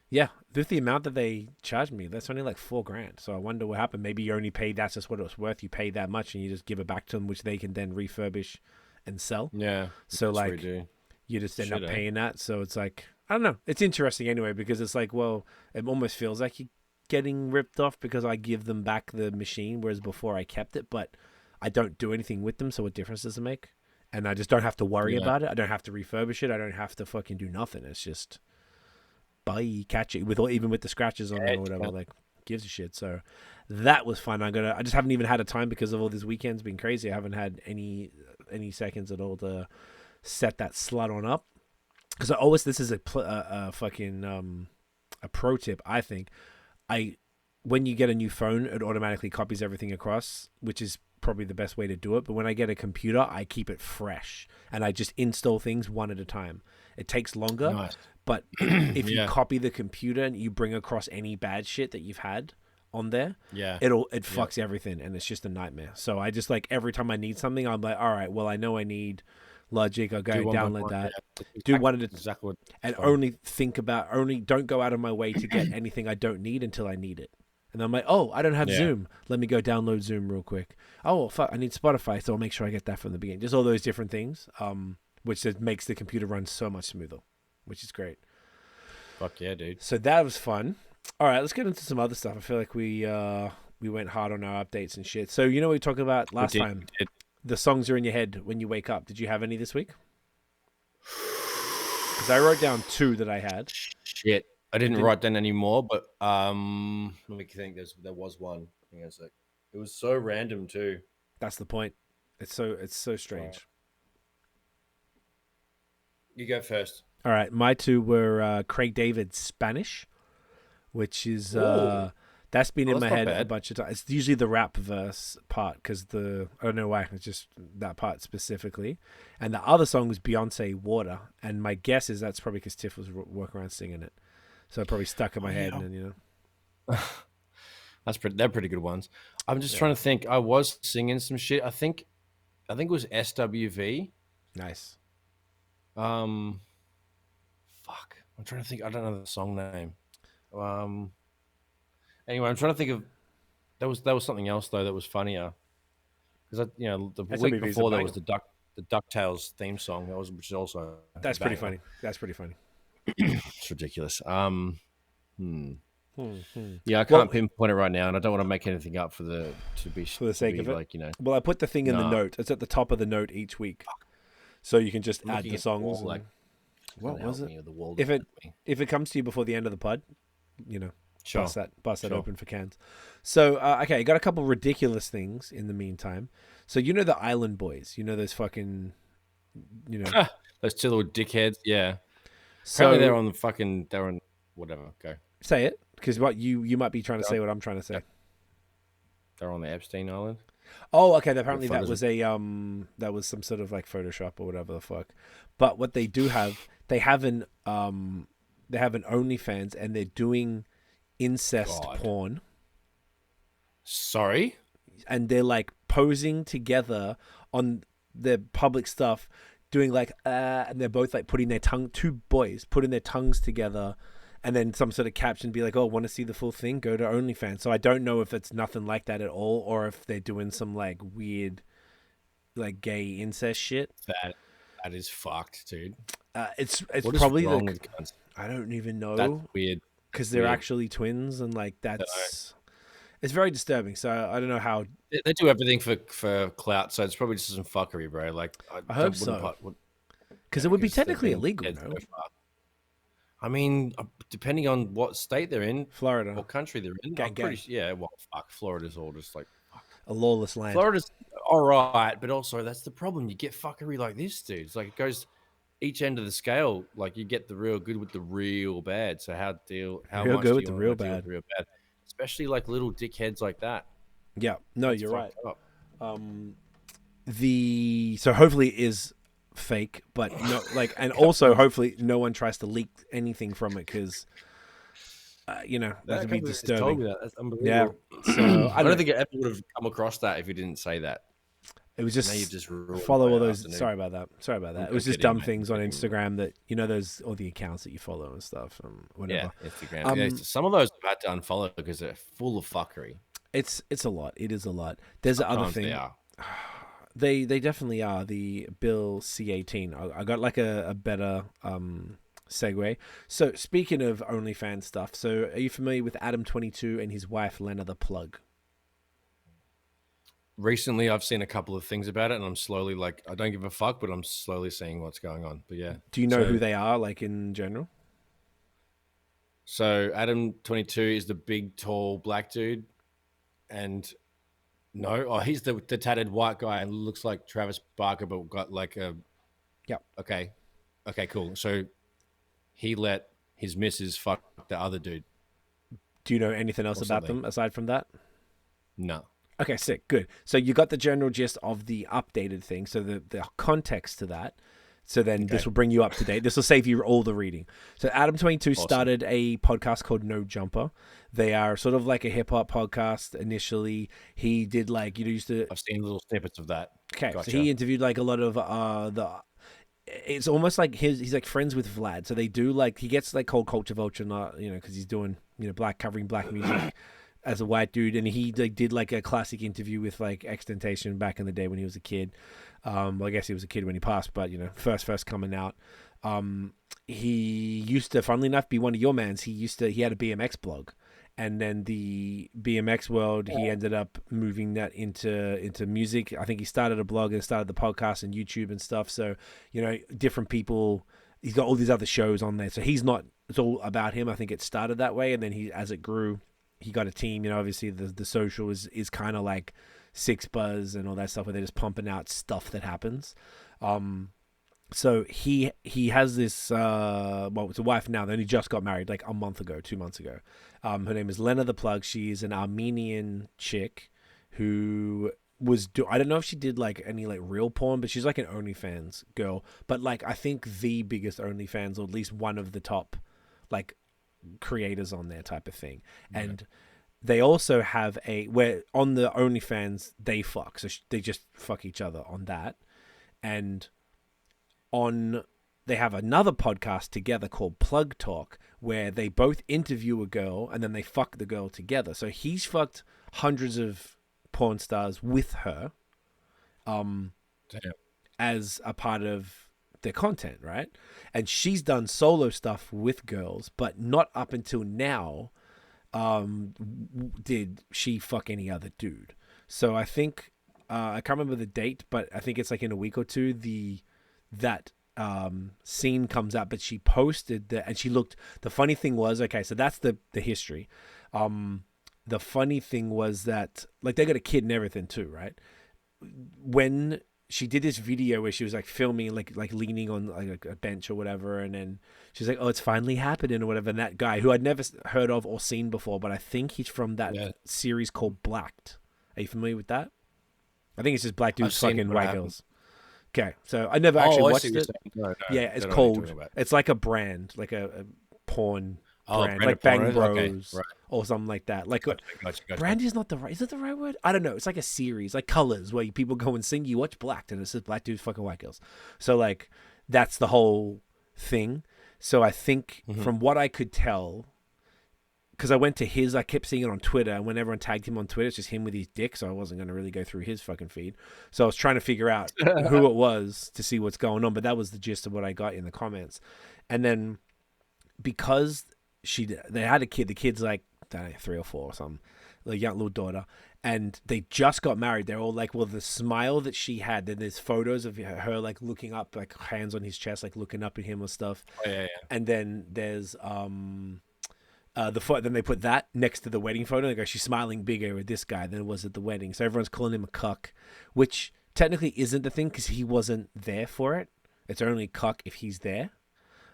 Yeah, with the amount that they charged me, that's only like $4,000. So I wonder what happened. Maybe you only paid, that's just what it was worth. You paid that much and you just give it back to them, which they can then refurbish and sell. Yeah. So like you just end up paying that. So it's like, I don't know. It's interesting anyway, because it's like, well, it almost feels like you're getting ripped off because I give them back the machine, whereas before I kept it, but I don't do anything with them. So what difference does it make? And I just don't have to worry about it. I don't have to refurbish it. I don't have to fucking do nothing. It's just, catch it even with the scratches on it or whatever, like gives a shit. So that was fun. I just haven't even had a time because of all these weekends being crazy. I haven't had any seconds at all to set that slut on up, because this is a fucking a pro tip. I think when you get a new phone, it automatically copies everything across, which is probably the best way to do it. But when I get a computer, I keep it fresh and I just install things one at a time. It takes longer. Nice. But if you copy the computer and you bring across any bad shit that you've had on there, it fucks everything, and it's just a nightmare. So I just, like, every time I need something, I'm like, all right, well, I know I need Logic. I'll go download that. Do one at a time, and only don't go out of my way to get anything I don't need until I need it. And I'm like, oh, I don't have Zoom. Let me go download Zoom real quick. Oh, well, fuck, I need Spotify, so I'll make sure I get that from the beginning. Just all those different things, which just makes the computer run so much smoother, which is great. Fuck yeah, dude. So that was fun. All right, let's get into some other stuff. I feel like we went hard on our updates and shit. So you know what we talked about last time? The songs are in your head when you wake up. Did you have any this week? Because I wrote down 2 that I had. Shit. I didn't write down any more, but let me think. There was one. Hang on a sec. It was so random too. That's the point. It's so strange. Right. You go first. All right, my 2 were Craig David's Spanish, which is That's been in my head bad. a bunch of times. It's usually the rap verse part because I don't know why, it's just that part specifically. And the other song was Beyonce Water. And my guess is that's probably because Tiff was walking around singing it. So it probably stuck in my head. And then, they're pretty good ones. I'm just trying to think. I was singing some shit. I think it was SWV. Nice. Fuck. I'm trying to think. I don't know the song name. Anyway, I'm trying to think of. There was something else though that was funnier. Because the week before there was the DuckTales theme song. Which is also that's pretty funny. That's pretty funny. It's ridiculous. Yeah, I can't pinpoint it right now, and I don't want to make anything up for the sake of it. Like, Well, I put the thing in the note. It's at the top of the note each week, so you can just add the songs. What was it? If it comes to you before the end of the pod, sure. Bust that open for cans. So okay, got a couple ridiculous things in the meantime. So the Island Boys, those fucking, those two little dickheads. Yeah. So apparently they're on whatever. Go. Say it, because what you might be trying to say what I'm trying to say. They're on the Epstein Island. Oh, okay. Apparently that was that was some sort of like Photoshop or whatever the fuck. But what they do have, they have an OnlyFans, and they're doing incest porn. Sorry? And they're like posing together on their public stuff, doing like and they're both like putting their two boys putting their tongues together. And then some sort of caption be like, "Oh, want to see the full thing? Go to OnlyFans." So I don't know if it's nothing like that at all, or if they're doing some like weird, like gay incest shit. That is fucked, dude. It's probably like, I don't even know. That's weird because they're actually twins, and like it's very disturbing. So I don't know how they do everything for clout. So it's probably just some fuckery, bro. Like I hope so, because it would be technically illegal. No? I mean, depending on what state they're in, Florida, what country they're in, Florida's all just like a lawless land. Florida's all right, but also that's the problem. You get fuckery like this, dude. It's like it goes each end of the scale. Like you get the real good with the real bad. So how much do you want to deal with the real bad, especially like little dickheads like that? Yeah, no, you're right. So hopefully it is fake, but no, like, and also hopefully no one tries to leak anything from it, because that would be disturbing. That's unbelievable. Yeah, so I don't think it ever would have come across that if you didn't say that. It was just follow all those. Sorry about that. It was just dumb things on Instagram that those, all the accounts that you follow and stuff, whatever. Yeah, Instagram. Some of those I've had to unfollow because they're full of fuckery. It's a lot. It is a lot. There's the other thing. They are. They definitely are. The Bill C-18. I got like a better segue. So speaking of OnlyFans stuff, so are you familiar with Adam22 and his wife Lena the Plug? Recently, I've seen a couple of things about it, and I'm slowly like, I don't give a fuck, but I'm slowly seeing what's going on. But yeah. Do you know who they are, like in general? So Adam22 is the big, tall black dude, and he's the tatted white guy and looks like Travis Barker, but got like a. Yep. Okay, cool. So he let his missus fuck the other dude. Do you know anything else about them aside from that? No. Okay, sick, good. So you got the general gist of the updated thing, so the context to that. So then this will bring you up to date. This will save you all the reading. So Adam22 started a podcast called No Jumper. They are sort of like a hip-hop podcast initially. He did like, used to... I've seen little snippets of that. Okay, gotcha. So he interviewed like a lot of it's almost like he's like friends with Vlad. So they do like, he gets like called Culture Vulture, not, because he's doing, covering black music. As a white dude, and he did like a classic interview with like XXXTentacion back in the day when he was a kid. Well, I guess he was a kid when he passed, but first coming out. He used to, funnily enough, be one of your mans. He had a BMX blog, and then the BMX world, he ended up moving that into music. I think he started a blog and started the podcast and YouTube and stuff. So different people. He's got all these other shows on there, so it's all about him. I think it started that way, and then as it grew, he got a team. Obviously the social is kind of like Six Buzz and all that stuff, where they're just pumping out stuff that happens. So he has this well, it's a wife now. They only just got married like a month ago, 2 months ago. Her name is Lena the Plug. She's an Armenian chick who I don't know if she did like any like real porn, but she's like an OnlyFans girl. But like I think the biggest OnlyFans, or at least one of the top like creators on there type of thing. Yeah. And they also have where on the OnlyFans they fuck, so they just fuck each other on that. And they have another podcast together called Plug Talk, where they both interview a girl and then they fuck the girl together. So he's fucked hundreds of porn stars with her, as a part of their content, right? And she's done solo stuff with girls, but not up until now did she fuck any other dude. So I think I can't remember the date, but I think it's like in a week or two that scene comes out. But she posted that, and she looked. The funny thing was, okay, so that's the history. The funny thing was that like they got a kid and everything too, right? When she did this video where she was like filming like leaning on like a bench or whatever, and then she's like, "Oh, it's finally happening" or whatever. And that guy who I'd never heard of or seen before, but I think he's from that series called Blacked. Are you familiar with that? I think it's just black dudes fucking white girls. Okay, so I never actually watched it. No, yeah, it's called. It's like a brand, like a porn brand, like Bang Bros, okay, right, or something like that. Like gotcha. Brand is not the right. Is it the right word? I don't know. It's like a series, like Colors, where people go and sing. You watch Blacked, and it says black dudes fucking white girls. So like that's the whole thing. So I think from what I could tell, because I kept seeing it on Twitter, and when everyone tagged him on Twitter, it's just him with his dick, so I wasn't going to really go through his fucking feed. So I was trying to figure out who it was to see what's going on, but that was the gist of what I got in the comments. And then because they had a kid, the kid's like, I don't know, 3 or 4 or something, a young little daughter, and they just got married. They're all like, well, the smile that she had, then there's photos of her like looking up, like hands on his chest, like looking up at him or stuff. Oh, yeah. And then there's then they put that next to the wedding photo. They go, she's smiling bigger with this guy than it was at the wedding. So everyone's calling him a cuck, which technically isn't the thing because he wasn't there for it. It's only cuck if he's there.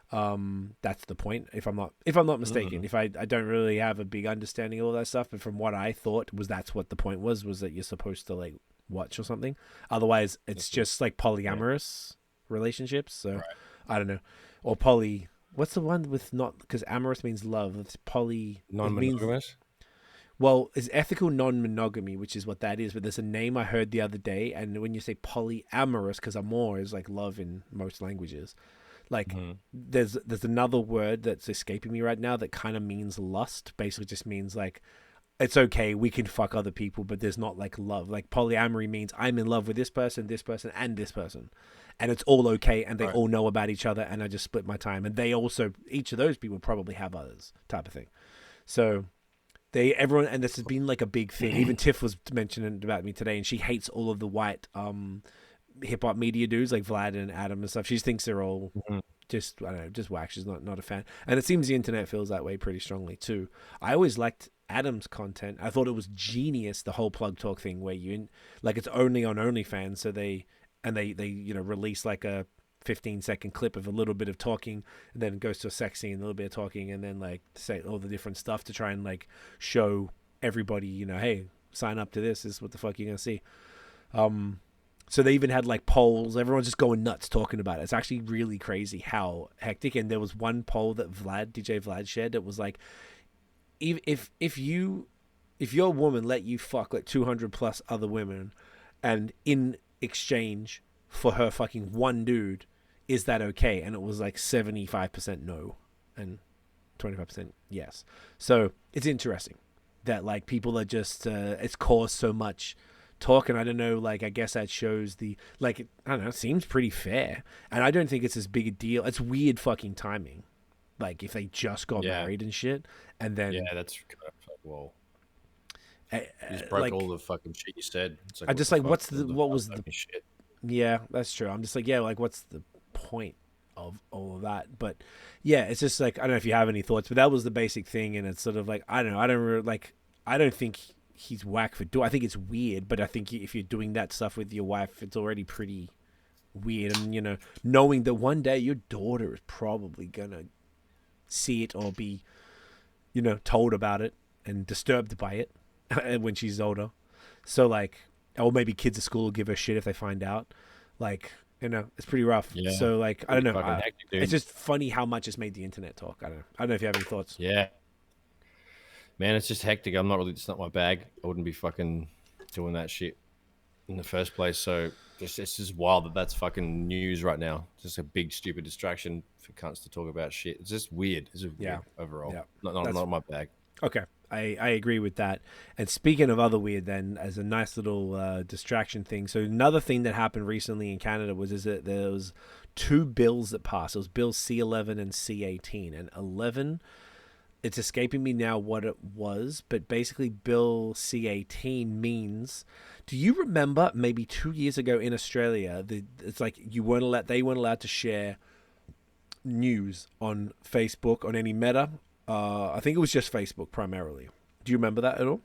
That's the point. If I'm not mistaken, if I don't really have a big understanding of all that stuff, but from what I thought that's what the point was that you're supposed to like watch or something. Otherwise, it's just like polyamorous relationships. So right. I don't know, or poly. What's the one with not, because amorous means love. It's poly. Non-monogamous? Well, it's ethical non-monogamy, which is what that is. But there's a name I heard the other day. And when you say polyamorous, because amor is like love in most languages. Like there's another word that's escaping me right now that kind of means lust. Basically just means like, it's okay, we can fuck other people, but there's not like love. Like polyamory means I'm in love with this person, and this person. And it's all okay, and they all know about each other, and I just split my time. And they also, each of those people probably have others, type of thing. So everyone, and this has been like a big thing. Even Tiff was mentioning about me today, and she hates all of the white hip hop media dudes like Vlad and Adam and stuff. She thinks they're all just, I don't know, just whack. She's not a fan. And it seems the internet feels that way pretty strongly too. I always liked Adam's content. I thought it was genius, the whole Plug Talk thing, where it's only on OnlyFans, so they release like a 15-second clip of a little bit of talking, and then it goes to a sex scene, a little bit of talking, and then like say all the different stuff to try and like show everybody, hey, sign up to this is what the fuck you're gonna see. So they even had like polls. Everyone's just going nuts talking about it. It's actually really crazy how hectic. And there was one poll that DJ Vlad shared that was like, if your woman let you fuck like 200 plus other women, and in exchange for her fucking one dude, is that okay? And it was like 75% no and 25% yes. So it's interesting that like people are just it's caused so much talk, and I don't know, like I guess that shows the, like, I don't know, it seems pretty fair, and I don't think it's as big a deal. It's weird fucking timing, like if they just got married and shit, and then that's kind of like, whoa. You just broke all the fucking shit you said. It's like, I just like, what was the shit? Yeah, that's true. I'm just like, like what's the point of all of that? But yeah, it's just like, I don't know if you have any thoughts, but that was the basic thing, and it's sort of like, I don't know, I don't think he's whack for I think it's weird, but I think if you're doing that stuff with your wife, it's already pretty weird. And, you know, knowing that one day your daughter is probably going to see it or be, you know, told about it and disturbed by it when she's older. So, like, or maybe kids at school will give her shit if they find out. Like, you know, it's pretty rough. Yeah. So, like, I don't know. Hectic, it's just funny how much it's made the internet talk. I don't know if you have any thoughts. Yeah. Man, it's just hectic. It's not my bag. I wouldn't be fucking doing that shit in the first place. So it's just wild that that's fucking news right now. Just a big, stupid distraction for cunts to talk about shit. It's just weird. It's just weird overall. Yeah. Not my bag. Okay. I agree with that. And speaking of other weird, then, as a nice little distraction thing. So another thing that happened recently in Canada is that there was 2 bills that passed. It was Bill C11 and C18. And 11, it's escaping me now what it was, but basically Bill C18 means, do you remember maybe 2 years ago in Australia, it's like they weren't allowed to share news on Facebook, on any Meta. I think it was just Facebook primarily. Do you remember that at all?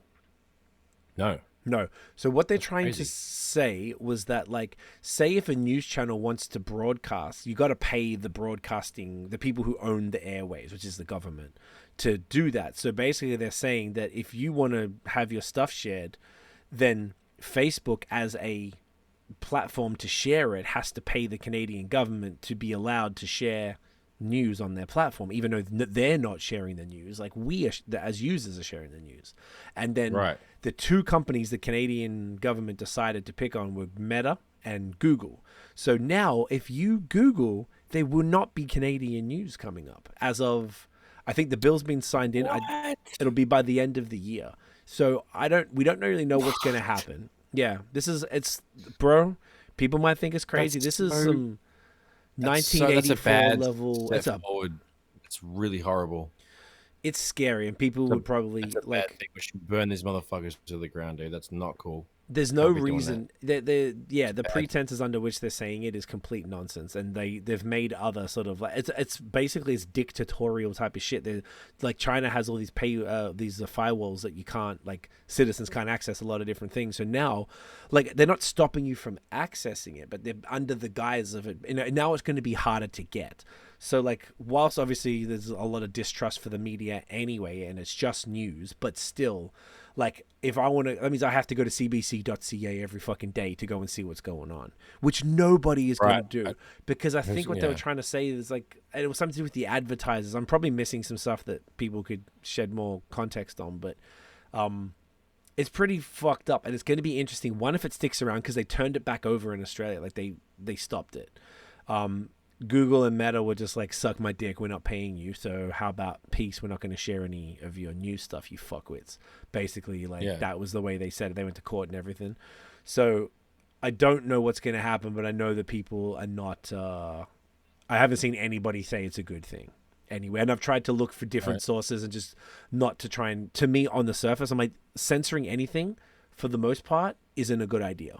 No. So what they're trying to say was that, like, say if a news channel wants to broadcast, you got to pay the people who own the airways, which is the government, to do that. So basically they're saying that if you want to have your stuff shared, then Facebook as a platform to share it has to pay the Canadian government to be allowed to share news on their platform, even though they're not sharing the news. Like, we as users are sharing the news. And then the 2 companies the Canadian government decided to pick on were Meta and Google. So now if you Google, there will not be Canadian news coming up as of, I think the bill's been signed in. It'll be by the end of the year. So we don't really know what's going to happen. Yeah, bro, people might think it's crazy. This is some 1984 level. It's really horrible. It's scary, and people would probably like. We should burn these motherfuckers to the ground, dude. That's not cool. There's no reason. The pretenses under which they're saying it is complete nonsense, and they've made other sort of, like, it's basically it's dictatorial type of shit. They're like, China has all these firewalls that you can't, like, citizens can't access a lot of different things. So now, like, they're not stopping you from accessing it, but they're under the guise of it. You know, now it's going to be harder to get. So, like, whilst obviously there's a lot of distrust for the media anyway, and it's just news, but still, like, if I want to, that means I have to go to cbc.ca every fucking day to go and see what's going on, which nobody is going to do. Because I think what they were trying to say is, like, it was something to do with the advertisers. I'm probably missing some stuff that people could shed more context on, but it's pretty fucked up. And it's going to be interesting, one, if it sticks around, because they turned it back over in Australia. Like, they stopped it. Google and Meta were just like, suck my dick, we're not paying you, so how about peace, we're not going to share any of your news stuff, you fuckwits. Basically, like, that was the way they said it. They went to court and everything. So I don't know what's going to happen, but I know that people are not, I haven't seen anybody say it's a good thing anyway. And I've tried to look for different sources and just not to try and, to me, on the surface, I'm like, censoring anything for the most part isn't a good idea.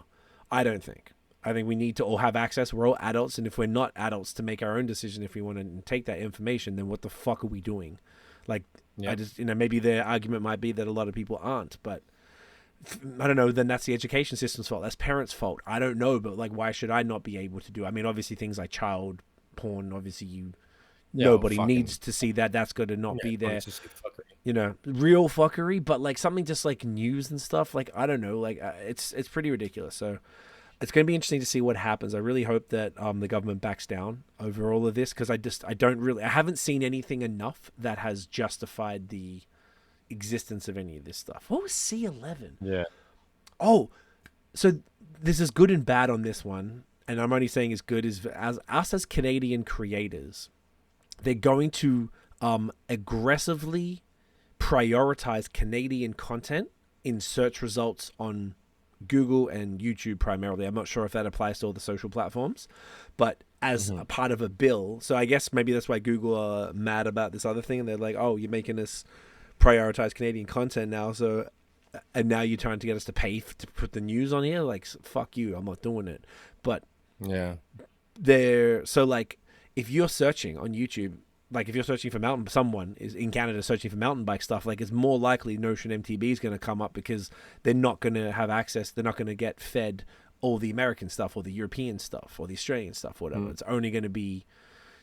I don't think. I think we need to all have access. We're all adults, and if we're not adults to make our own decision, if we want to take that information, then what the fuck are we doing? Like, I just, maybe their argument might be that a lot of people aren't, but I don't know, then that's the education system's fault. That's parents' fault. I don't know, but, like, why should I not be able to do? I mean, obviously things like child porn, obviously nobody needs to see that. That's got to not be there. You know, real fuckery, but, like, something just like news and stuff, like, I don't know, like, it's pretty ridiculous. So it's going to be interesting to see what happens. I really hope that the government backs down over all of this, because I haven't seen anything enough that has justified the existence of any of this stuff. What was C11? Yeah. Oh, so this is good and bad on this one, and I'm only saying it's good as us as Canadian creators, they're going to aggressively prioritize Canadian content in search results on Google and YouTube primarily. I'm not sure if that applies to all the social platforms, but as a part of a bill. So I guess maybe that's why Google are mad about this other thing, and they're like, oh, you're making us prioritize Canadian content now, and now you're trying to get us to pay to put the news on here. Like, fuck you, I'm not doing it. But so, like, if you're searching on YouTube, like, if you're searching for someone is in Canada searching for mountain bike stuff, like, it's more likely Notion MTB is going to come up, because they're not going to have access. They're not going to get fed all the American stuff or the European stuff or the Australian stuff, or whatever. It's only going to be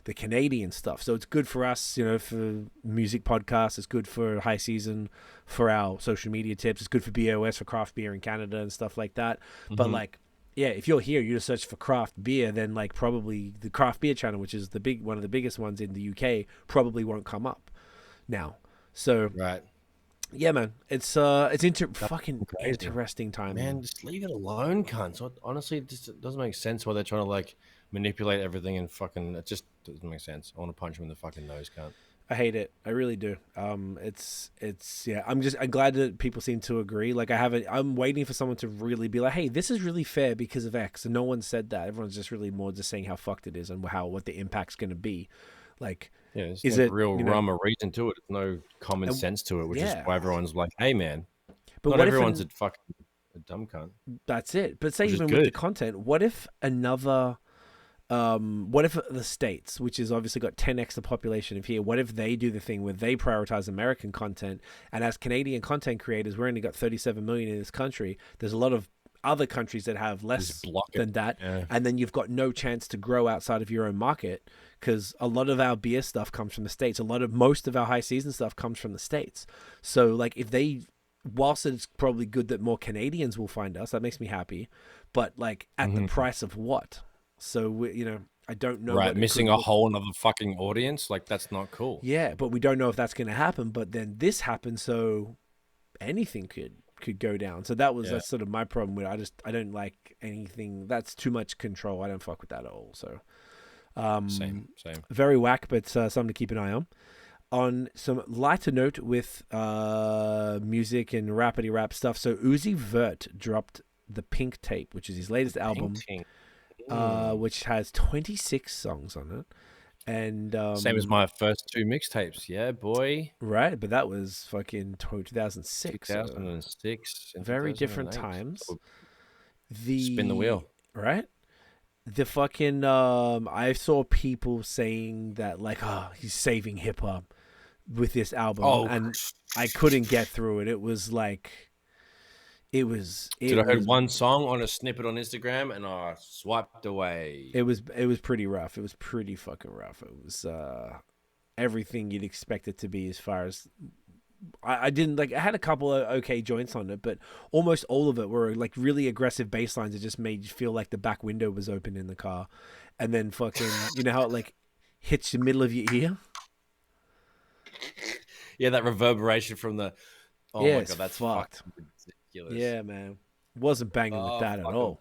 the Canadian stuff. So it's good for us, for music podcasts. It's good for High Season, for our social media tips. It's good for BOS, for craft beer in Canada and stuff like that. But like, yeah, if you're here, you just search for craft beer, then like probably the craft beer channel, which is one of the biggest ones in the UK, probably won't come up now. So right. Yeah, man, it's fucking crazy. interesting time. Man, just leave it alone, cunt. So honestly, it just doesn't make sense why they're trying to like manipulate everything and fucking. It just doesn't make sense. I want to punch him in the fucking nose, cunt. I hate it. I really do. It's yeah. I'm glad that people seem to agree. Like I'm waiting for someone to really be like, hey, this is really fair because of X, and no one said that. Everyone's just really more just saying how fucked it is and what the impact's going to be. Like, yeah, it's is no it real rhyme or reason to it? There's no common sense to it, which is why everyone's like, hey, man. But not everyone's a fucking a dumb cunt. That's it. But say even with the content, what if what if the States, which has obviously got 10x the population of here, what if they do the thing where they prioritize American content, and as Canadian content creators, we're only got 37 million in this country. There's a lot of other countries that have less than that, and then you've got no chance to grow outside of your own market, because a lot of our beer stuff comes from the States. Most of our High Season stuff comes from the States. So like if they, whilst it's probably good that more Canadians will find us, that makes me happy, but like at the price of what? So I don't know. Right, missing a whole another fucking audience, like that's not cool. Yeah, but we don't know if that's going to happen. But then this happened, so anything could go down. So that's sort of my problem with it. I don't like anything that's too much control. I don't fuck with that at all. So same. Very whack, but something to keep an eye on. On some lighter note with music and rappity rap stuff. So Uzi Vert dropped the Pink Tape, which is his latest album. Which has 26 songs on it, and same as my first two mixtapes. Yeah, boy. Right, but that was fucking 2006. 2006. Very different times. Spin the wheel. Right. The fucking I saw people saying that like, he's saving hip hop with this album, and I couldn't get through it. It was like. I heard one song on a snippet on Instagram and I swiped away. It was pretty rough. It was pretty fucking rough. It was everything you'd expect it to be as far as I didn't like. I had a couple of okay joints on it, but almost all of it were like really aggressive bass lines that just made you feel like the back window was open in the car, and then fucking how it like hits the middle of your ear. Yeah, that reverberation from the. Oh my god, that's fucked. Yeah, man. Wasn't banging with that at all.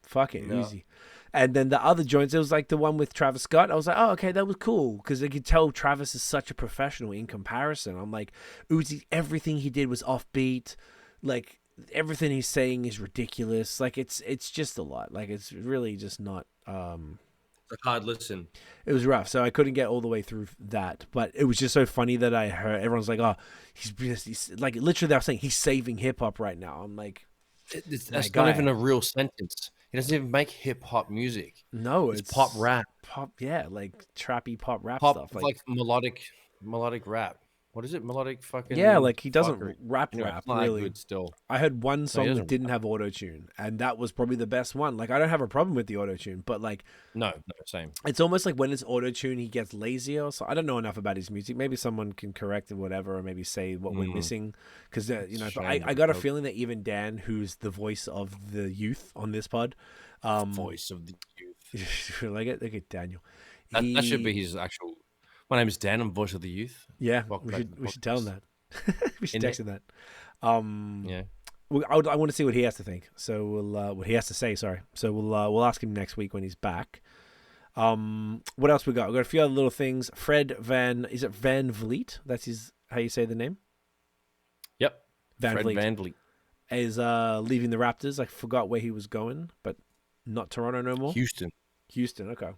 Fucking easy. And then the other joints, it was like the one with Travis Scott. I was like, oh, okay, that was cool. Because I could tell Travis is such a professional in comparison. I'm like, Uzi, everything he did was offbeat. Like, everything he's saying is ridiculous. Like, it's just a lot. Like, it's really just not... It's a hard listen. It was rough, so I couldn't get all the way through that. But it was just so funny that I heard everyone's like, "Oh, he's like literally." They were saying he's saving hip hop right now. I'm like, that's not even a real sentence. He doesn't even make hip hop music. No, it's pop rap. Pop, yeah, like trappy pop rap stuff. Like melodic rap. What is it? Melodic fucking... Yeah, like he doesn't rap really. Good still. I heard one song that didn't have auto-tune, and that was probably the best one. Like, I don't have a problem with the auto-tune, but like... No, same. It's almost like when it's auto-tune, he gets lazier. So I don't know enough about his music. Maybe someone can correct and whatever, or maybe say what we're missing. Because, I got a feeling that even Dan, who's the voice of the youth on this pod... voice of the youth. Look at Daniel. That should be his actual... My name is Dan. I'm voice of the youth. Yeah, we should tell him that. We should text him that. Yeah. I want to see what he has to think. So we'll what he has to say. Sorry. So we'll ask him next week when he's back. What else we got? We got a few other little things. Fred Van Vliet? That's how you say the name. Yep. Van Fred Vliet is leaving the Raptors. I forgot where he was going, but not Toronto no more. Houston. Okay.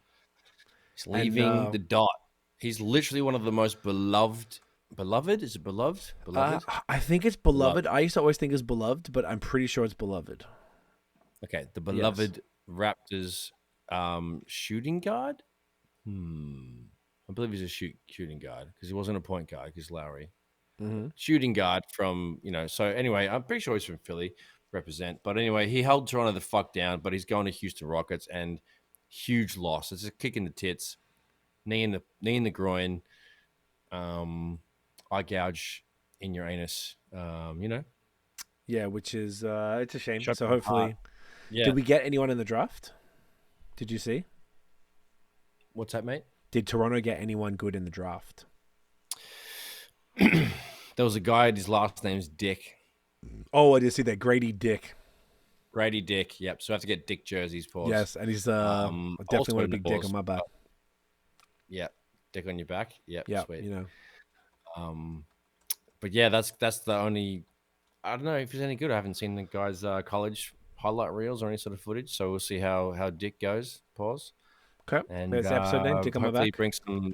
He's leaving the Dot. He's literally one of the most beloved. Beloved? Is it beloved? Beloved? I think it's beloved. I used to always think it's beloved, but I'm pretty sure it's beloved. Okay, the beloved Raptors shooting guard. I believe he's a shooting guard because he wasn't a point guard because Lowry. Shooting guard from So anyway, I'm pretty sure he's from Philly. represent. But anyway, he held Toronto the fuck down, but he's going to Houston Rockets and huge loss. It's a kick in the tits, knee in the groin, eye gouge in your anus. Yeah, which is it's a shame. Shut So my heart. hopefully, Yeah. did we get anyone in the draft? Did you see? What's that, mate? Did Toronto get anyone good in the draft? There was a guy. His last name's Dick. Oh, I did see that. Grady Dick. Grady Dick. Yep. So I have to get Dick jerseys, pause. Yes, and he's I definitely want a big dick on my back. Yeah, dick on your back. Yep. Yeah, Sweet. you know. But yeah, that's the only. I don't know if he's any good. I haven't seen the guy's college highlight reels or any sort of footage, so we'll see how Dick goes. Pause. Okay. And there's the episode name. Dick on my hopefully back. bring some.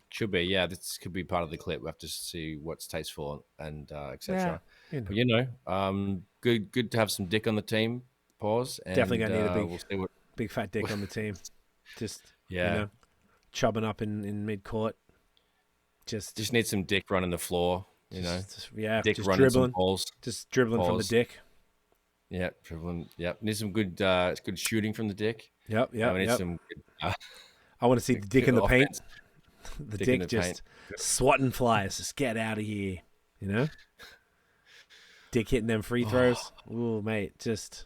Should be, yeah. This could be part of the clip. We have to see what's tasteful and etc. Yeah, But good to have some Dick on the team. Pause. And, definitely gonna need a big, we'll see what... big fat dick on the team. Just yeah, chubbing up in mid court. Just need some dick running the floor. Dick just running dribbling, some balls. just dribbling from the dick. Yeah, dribbling. Yep, need some good shooting from the dick. Yep. We need some. Good, I want to see the dick in the paint. The dick the just paint. swatting flies. Just get out of here. Dick hitting them free throws. Ooh, mate. Just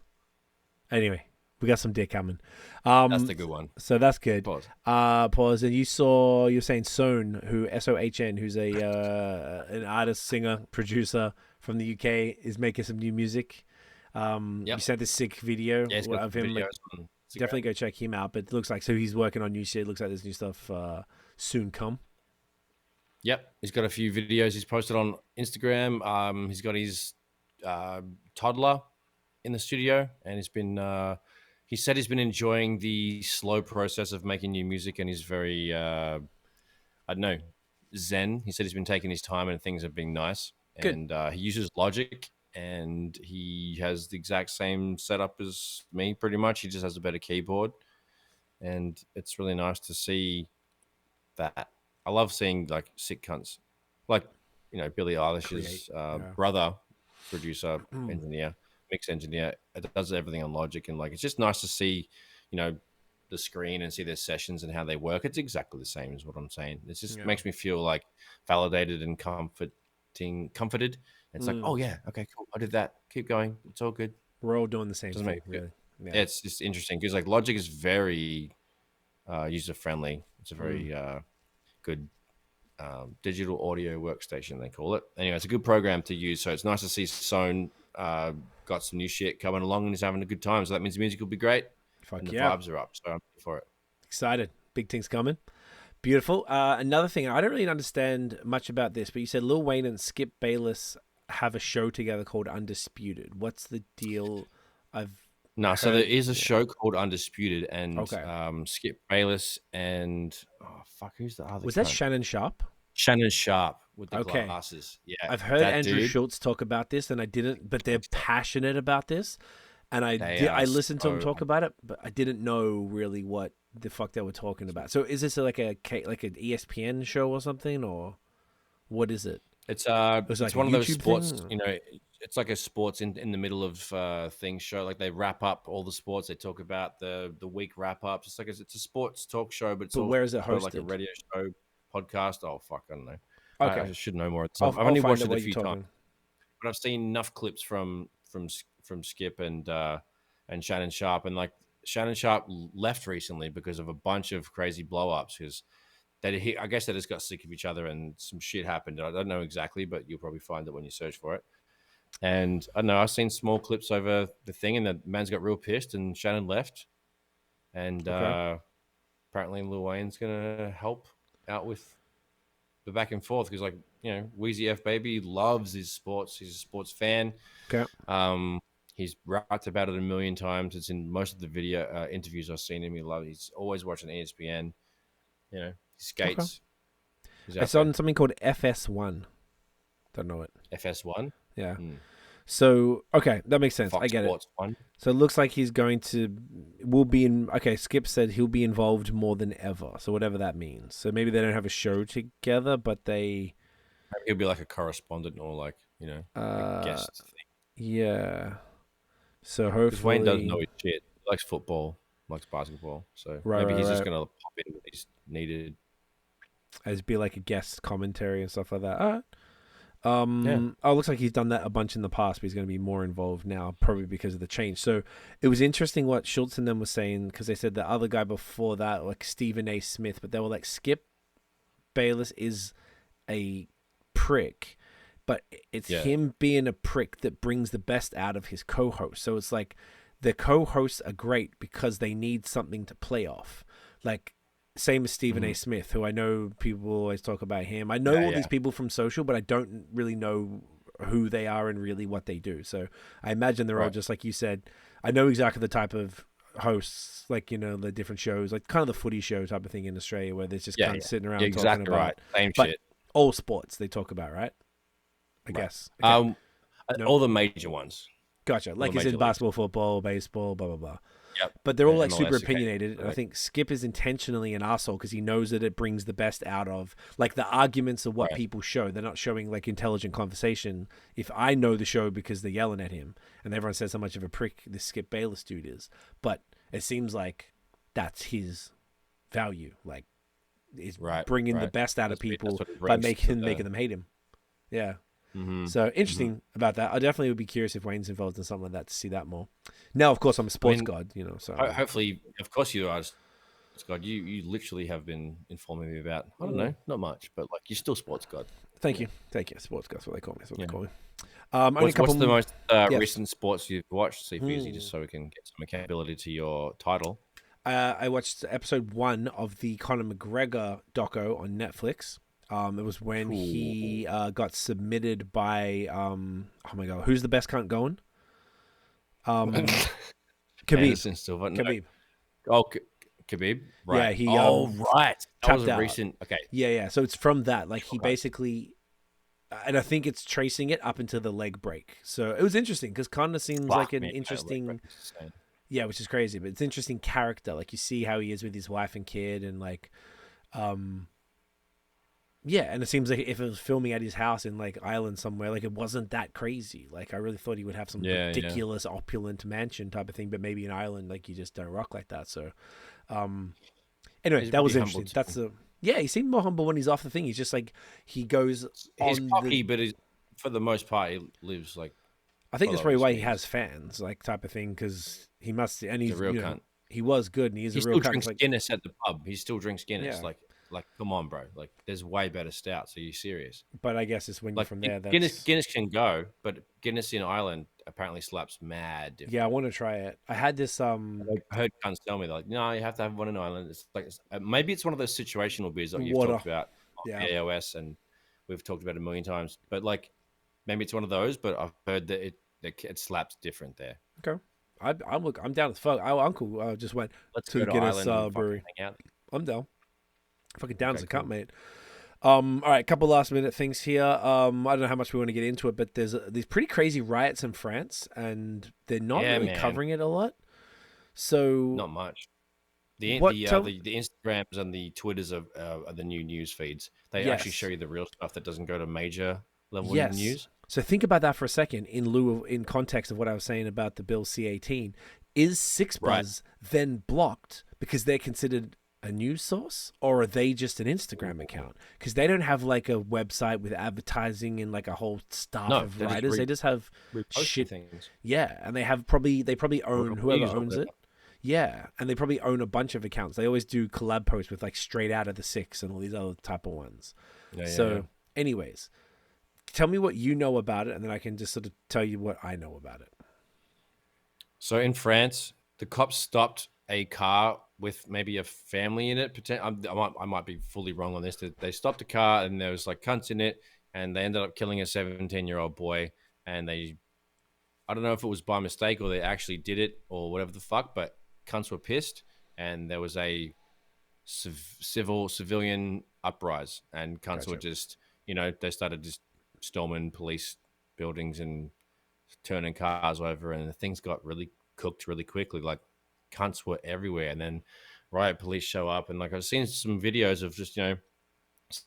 anyway, we got some dick coming. That's the good one. So that's good. Pause. Pause. And you're saying Sohn, who SOHN, who's an artist, singer, producer from the UK, is making some new music. You sent this sick video of him. Definitely go check him out. But it looks like he's working on new shit. It looks like there's new stuff soon come. Yep, he's got a few videos he's posted on Instagram. He's got his toddler in the studio, and he's been. He said he's been enjoying the slow process of making new music, and he's very, I don't know, zen. He said he's been taking his time, and things have been nice. Good. And he uses Logic, and he has the exact same setup as me, pretty much. He just has a better keyboard, and it's really nice to see that. I love seeing like sick cunts, like Billie Eilish's brother, producer, engineer, mix engineer. It does everything on Logic, and like it's just nice to see, the screen and see their sessions and how they work. It's exactly the same as what I'm saying. It just makes me feel like validated and comforted. It's like, oh yeah, okay, cool. I did that. Keep going. It's all good. We're all doing the same thing. Really. Yeah. It's just interesting because like Logic is very user friendly. It's a very good digital audio workstation, they call it. Anyway, it's a good program to use. So it's nice to see Sohn got some new shit coming along and he's having a good time. So that means the music will be great. Fuck and the yeah. vibes are up. So I'm here for it. Excited. Big things coming. Beautiful. Another thing, I don't really understand much about this, but you said Lil Wayne and Skip Bayless have a show together called Undisputed. What's the deal? So there is a show called Undisputed, and Skip Bayless and who's the other? Was that Shannon Sharp? Shannon Sharp with the glasses. Yeah, I've heard Andrew Schultz talk about this, and I didn't. But they're passionate about this, and I listened to them talk about it, but I didn't know really what the fuck they were talking about. So is this like an ESPN show or something, or what is it? It's one of those sports thing? It's like a sports in the middle of things show. Like they wrap up all the sports. They talk about the week wrap ups. It's a sports talk show, but where is it hosted? Like a radio show, podcast. Oh fuck, I don't know. Okay, I should know more. I've only watched it a few times, but I've seen enough clips from Skip and Shannon Sharp, and like Shannon Sharp left recently because of a bunch of crazy blow ups because. I guess they just got sick of each other and some shit happened. I don't know exactly, but you'll probably find it when you search for it. And I don't know, I've seen small clips over the thing and the man's got real pissed and Shannon left. And apparently Lil Wayne's going to help out with the back and forth because Wheezy F Baby loves his sports. He's a sports fan. Okay. He's rapped about it a million times. It's in most of the video interviews I've seen him. He's always watching ESPN. He skates. Okay. It's on something called FS1. Don't know it. FS1? Yeah. So, okay, that makes sense. Fox I get Sports it. 1. So it looks like Skip said he'll be involved more than ever. So whatever that means. So maybe they don't have a show together, but maybe he'll be like a correspondent or a guest thing. Yeah. So Because Wayne doesn't know hopefully, his shit. He likes football, likes basketball. So right, maybe right, he's just right. gonna pop in when he's needed. As be like a guest commentary and stuff like that. All right. Yeah. Oh, it looks like he's done that a bunch in the past, but he's going to be more involved now, probably because of the change. So it was interesting what Schultz and them was saying, because they said the other guy before that, like Stephen A. Smith, but they were like, Skip Bayless is a prick, but it's Yeah. him being a prick that brings the best out of his co-host. So it's like the co-hosts are great because they need something to play off. Like same as Stephen A. Smith, who I know people always talk about him. I know all these people from social, but I don't really know who they are and really what they do. So I imagine they're all just like you said. I know exactly the type of hosts, like, you know, the different shows, like kind of the footy show type of thing in Australia, where there's just kind of sitting around talking about same but shit. all sports they talk about, right? I guess. Okay. No? All the major ones. Gotcha. Like he's in basketball, football, baseball, blah blah blah. Yep. But they're all like MLS, super opinionated, and I think Skip is intentionally an asshole because he knows that it brings the best out of like the arguments of what people show. They're not showing like intelligent conversation. If I know the show because they're yelling at him, and everyone says how much of a prick this Skip Bayless dude is, but it seems like that's his value. Like, is bringing the best out of people by making them hate him. Yeah. So interesting about that. I definitely would be curious if Wayne's involved in something like that to see that more. Now, of course, I'm a sports god, you know. So hopefully, of course, you are. God, you literally have been informing me about. I don't know, not much, but like you're still sports god. Thank you. Sports god. That's what they call me. That's what they call me. What's the most recent sports you've watched, CPZ, just so we can get some accountability to your title? I watched episode 1 of the Conor McGregor doco on Netflix. It was when he got submitted by oh my god, who's the best cunt going? Khabib. Khabib. Oh, Khabib. Right. Yeah, he right. That was a recent. Okay. Yeah. So it's from that. Like he basically, and I think it's tracing it up into the leg break. So it was interesting because Conor seems like an interesting. Yeah, which is crazy, but it's interesting character. Like you see how he is with his wife and kid, and like, yeah, and it seems like if it was filming at his house in like Ireland somewhere, like it wasn't that crazy. Like I really thought he would have some ridiculous opulent mansion type of thing, but maybe in Ireland, like you just don't rock like that. So, anyway, that was interesting. That's he seemed more humble when he's off the thing. He's just like he goes. He's cocky, but for the most part, he lives like. I think that's probably why he has fans, like type of thing, because he must. And he's a real cunt. He was good, and he's a real cunt. He still drinks Guinness at the pub. He still drinks Guinness, Like, come on, bro. Like, there's way better stouts. Are you serious? But I guess it's when you're from there. Guinness can go, but Guinness in Ireland apparently slaps mad different. Yeah, I want to try it. I had this. I heard cunts tell me, like, no, you have to have one in Ireland. It's like maybe it's one of those situational beers that you've talked about on AOS, and we've talked about a million times. But like, maybe it's one of those. But I've heard that it slaps different there. Okay, I'm down as fuck. Our uncle just went to Guinness brewery. I'm down. Fucking down as a cunt, mate. All right, couple last minute things here. I don't know how much we want to get into it, but there's these pretty crazy riots in France, and they're not really covering it a lot. So not much. The Instagrams and the Twitters of the new news feeds. They actually show you the real stuff that doesn't go to major level news. So think about that for a second. In context of what I was saying about the Bill C-18, is SixBuzz then blocked because they're considered a news source, or are they just an Instagram account? Because they don't have like a website with advertising and like a whole staff of writers. They just have shit things. Yeah, and they probably own whoever owns it. Yeah, and they probably own a bunch of accounts. They always do collab posts with like Straight Out of the Six and all these other type of ones. Anyways, tell me what you know about it, and then I can just sort of tell you what I know about it. So in France, the cops stopped a car with maybe a family in it. I might be fully wrong on this. They stopped a car and there was like cunts in it, and they ended up killing a 17-year-old boy. And I don't know if it was by mistake or they actually did it or whatever the fuck, but cunts were pissed, and there was a civilian uprise, and cunts were just, they started just storming police buildings and turning cars over, and things got really cooked really quickly. Like, cunts were everywhere, and then riot police show up, and like I've seen some videos of just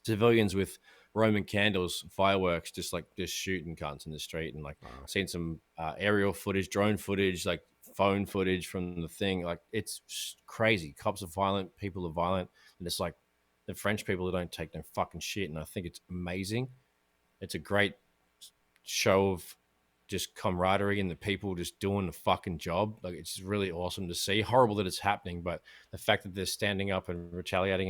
civilians with Roman candles, fireworks, just shooting cunts in the street, and like seen some aerial footage, drone footage, like phone footage from the thing. Like it's crazy. Cops are violent, people are violent, and it's like the French people who don't take no fucking shit. And I think it's amazing. It's a great show of just camaraderie and the people just doing the fucking job. Like it's really awesome to see. Horrible that it's happening, but the fact that they're standing up and retaliating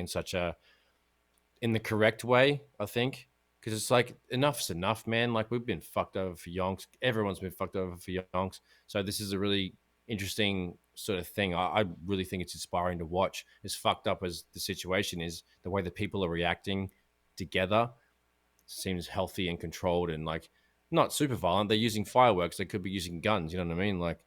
in the correct way, I think, because it's like enough's enough, man. Like we've been fucked over for yonks. Everyone's been fucked over for yonks. So this is a really interesting sort of thing. I really think it's inspiring to watch. As fucked up as the situation is, the way that people are reacting together seems healthy and controlled and like not super violent. They're using fireworks. They could be using guns. You know what I mean? Like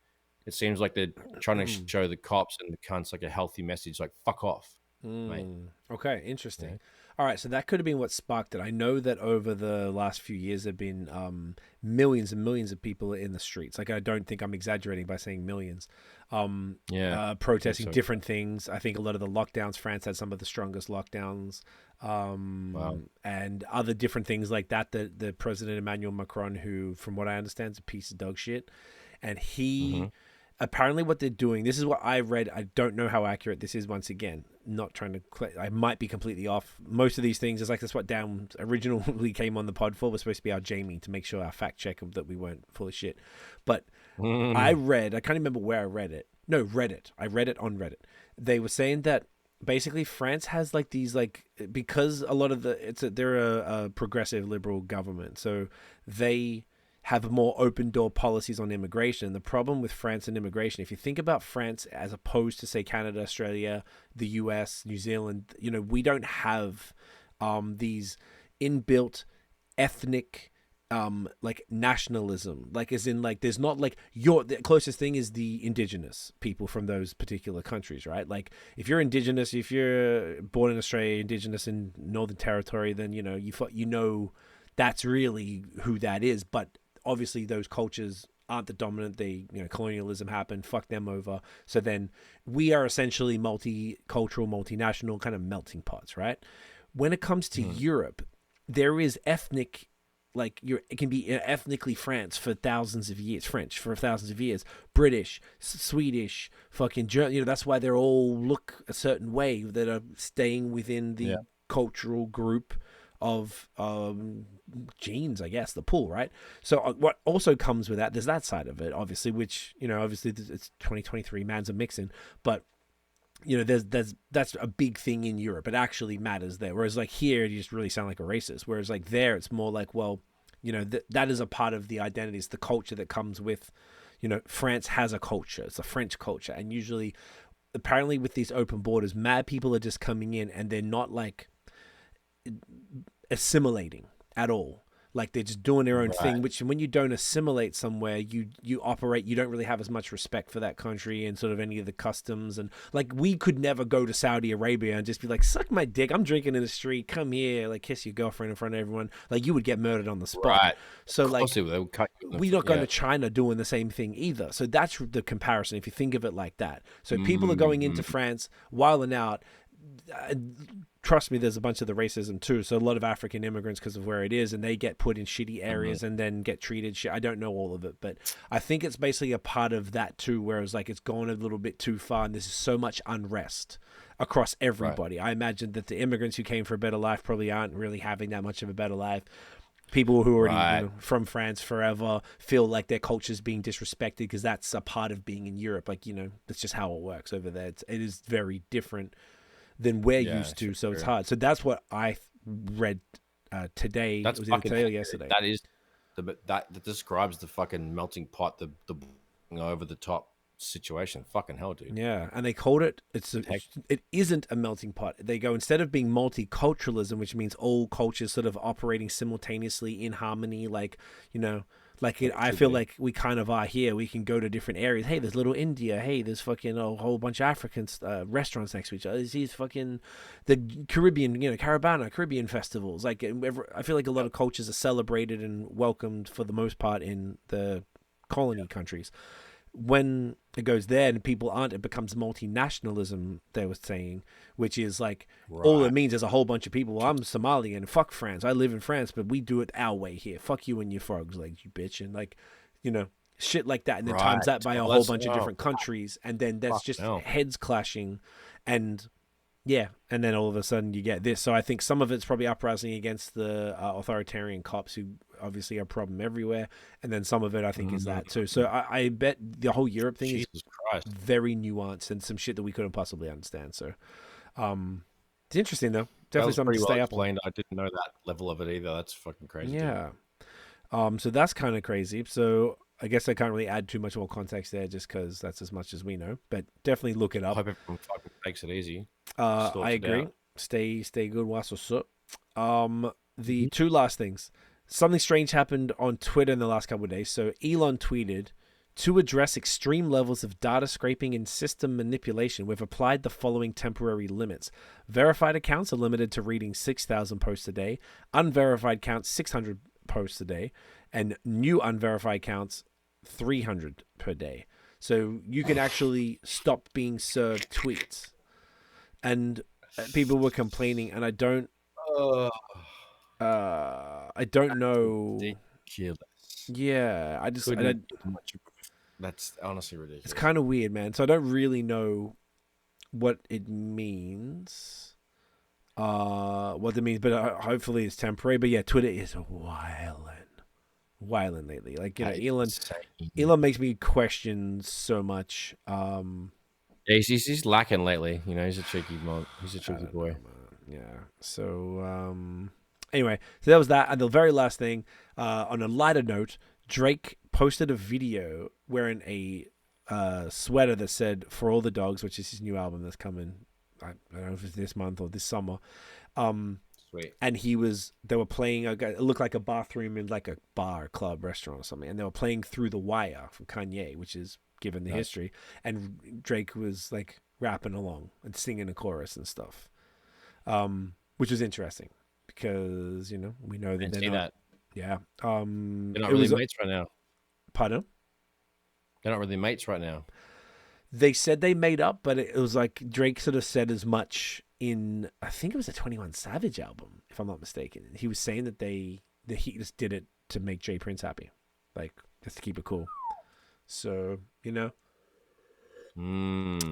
it seems like they're trying to show the cops and the cunts like a healthy message, like fuck off, mate. Okay, interesting. Yeah. All right, so that could have been what sparked it. I know that over the last few years there have been millions and millions of people in the streets. Like I don't think I'm exaggerating by saying millions. Protesting different things. I think a lot of the lockdowns, France had some of the strongest lockdowns. And other different things like that. The President Emmanuel Macron, who from what I understand is a piece of dog shit, and he apparently what they're doing, this is what I read, I don't know how accurate this is, once again, not trying to, I might be completely off. Most of these things is like, that's what Dahn originally came on the pod for, was supposed to be our Jamie, to make sure our fact check that we weren't full of shit. But I can't remember where I read it. No, Reddit. I read it on Reddit. They were saying that basically France has like these, like, because a lot of they're a progressive liberal government, so they have more open door policies on immigration. The problem with France and immigration, if you think about France as opposed to say Canada, Australia, the US, New Zealand, we don't have these inbuilt ethnic like nationalism, like as in like there's not like the closest thing is the indigenous people from those particular countries, right? Like if you're indigenous, if you're born in Australia, indigenous in Northern Territory, then that's really who that is. But obviously those cultures aren't the dominant. Colonialism happened, fuck them over. So then we are essentially multicultural, multinational kind of melting pots, right? When it comes to Europe, there is ethnic, like it can be ethnically France for thousands of years, French for thousands of years, British, Swedish, fucking German. That's why they're all look a certain way, that are staying within the cultural group of genes, I guess, the pool, right? So what also comes with that, there's that side of it, obviously, which obviously it's 2023, man's a mixing, but that's a big thing in Europe. It actually matters there, whereas like here you just really sound like a racist, whereas like there it's more like, well, that is a part of the identity. It's the culture that comes with, France has a culture. It's a French culture, and usually apparently with these open borders, mad people are just coming in and they're not like assimilating at all. Like they're just doing their own thing, which when you don't assimilate somewhere, you operate, you don't really have as much respect for that country and sort of any of the customs. And like we could never go to Saudi Arabia and just be like, suck my dick, I'm drinking in the street, come here, like kiss your girlfriend in front of everyone. Like you would get murdered on the spot. Right. So like we're not going to China doing the same thing either. So that's the comparison if you think of it like that. So people are going into France, wilding out. Trust me, there's a bunch of the racism too. So a lot of African immigrants, because of where it is, and they get put in shitty areas and then get treated shit. I don't know all of it, but I think it's basically a part of that too, whereas like it's gone a little bit too far, and there's so much unrest across everybody. I imagine that the immigrants who came for a better life probably aren't really having that much of a better life. People who are already from France forever feel like their culture is being disrespected because that's a part of being in Europe. Like, that's just how it works over there. It is very different than we're used to, so it's hard. So that's what I read today. It was either today or yesterday. That is that describes the fucking melting pot, the over the top situation. Fucking hell, dude. Yeah, and they called it. It isn't a melting pot. They go, instead of being multiculturalism, which means all cultures sort of operating simultaneously in harmony, like I feel like we kind of are here. We can go to different areas. Hey, there's Little India. Hey, there's fucking a whole bunch of African restaurants next to each other. There's fucking the Caribbean, Caribbean festivals. Like I feel like a lot of cultures are celebrated and welcomed for the most part in the colony countries. when it goes there and people aren't, it becomes multinationalism, they were saying, which is like, all it means is a whole bunch of people. Well, I'm Somalian, fuck France. I live in France, but we do it our way here. Fuck you and your frogs legs, you bitch. And like, you know, shit like that. And then times that by a whole bunch of different countries. And then that's just heads clashing. And yeah, and then all of a sudden you get this. So I think some of it's probably uprising against the authoritarian cops who obviously are a problem everywhere, and then some of it I think is that too. So I bet the whole Europe thing is very nuanced and some shit that we couldn't possibly understand. So it's interesting though. Definitely something to stay up on. I didn't know that level of it either. That's fucking crazy. Yeah. So that's kind of crazy. So I guess I can't really add too much more context there, just because that's as much as we know. But definitely look it up. I hope everyone fucking takes it easy. I agree. Stay good, Wasso. The two last things. Something strange happened on Twitter in the last couple of days. So Elon tweeted, to address extreme levels of data scraping and system manipulation, we've applied the following temporary limits. Verified accounts are limited to reading 6,000 posts a day. Unverified accounts, 600 posts a day. And new unverified accounts, 300 per day. So you can actually stop being served tweets. And people were complaining, and I don't know. Ridiculous. Yeah, that's honestly ridiculous. It's kind of weird, man. So I don't really know what it means. But hopefully it's temporary. But yeah, Twitter is wilding lately. Like, you know, Elon makes me question so much. Yeah, he's lacking lately. You know, he's a cheeky boy. Yeah. So anyway, so that was that. And the very last thing, on a lighter note, Drake posted a video wearing a sweater that said "For All the Dogs," which is his new album that's coming. I don't know if it's this month or this summer. Sweet. And they were playing, it looked like a bathroom in like a bar, club, restaurant or something. And they were playing Through the Wire from Kanye, which is given the history. And Drake was like rapping along and singing a chorus and stuff. Which was interesting because, you know, we know that they're not. Yeah. They're not really mates right now. Pardon? They're not really mates right now. They said they made up, but it was like Drake sort of said as much in, I think it was a 21 Savage album, if I'm not mistaken. He was saying that he just did it to make Jay Prince happy, like just to keep it cool. So, you know,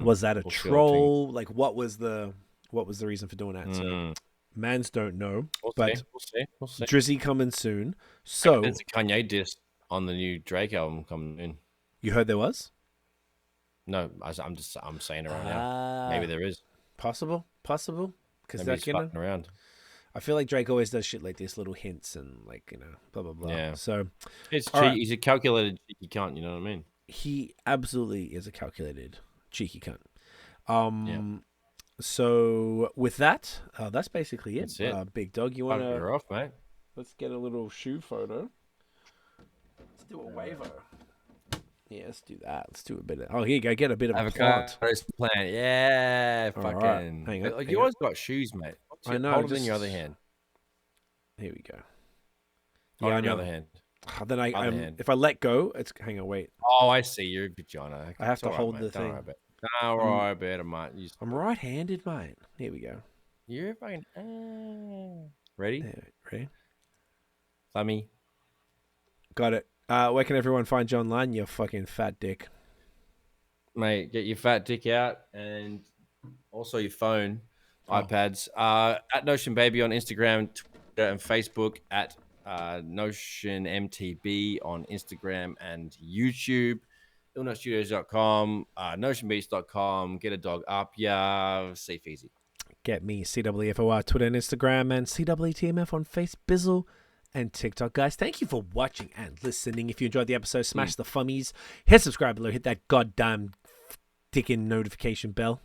was that a troll? Like, what was the reason for doing that? So, mans don't know, we'll see. Drizzy coming soon. So there's a Kanye diss on the new Drake album coming in. You heard there was? No, I'm saying it right now. Maybe there is. Possible. Because that's fucking around. I feel like Drake always does shit like this, little hints and like, you know, blah blah blah. Yeah. So it's cheeky. Right. He's a calculated cheeky cunt. You know what I mean? He absolutely is a calculated cheeky cunt. So with that, that's basically it. Big Dog, you want to? You're off, mate. Let's get a little shoe photo. Let's do a waiver. Yeah, let's do that. Let's do a bit of... Oh, here you go. Get a bit of a plant. Yeah, fucking... Right. Hang on. You always got shoes, mate. I know. Hold it in your other hand. Here we go. Hold it in your other hand. Then if I let go, it's... Hang on, wait. Oh, I see. You're a vagina. I have to hold the thing. Don't worry about it, mate. I'm right-handed, mate. Here we go. You're fucking... Ready? Ready? Thummy. Got it. Where can everyone find you online, you fucking fat dick? Mate, get your fat dick out and also your phone, iPads. At Notion Baby on Instagram, Twitter, and Facebook. At Notion MTB on Instagram and YouTube. illnotstudios.com, notionbeats.com. Get a dog up, yeah. Safe easy. Get me, CWFOR, Twitter and Instagram, and CWTMF on Facebook and TikTok. Guys, thank you for watching and listening. If you enjoyed the episode, smash the fummies, hit subscribe below, hit that goddamn dickin' notification bell,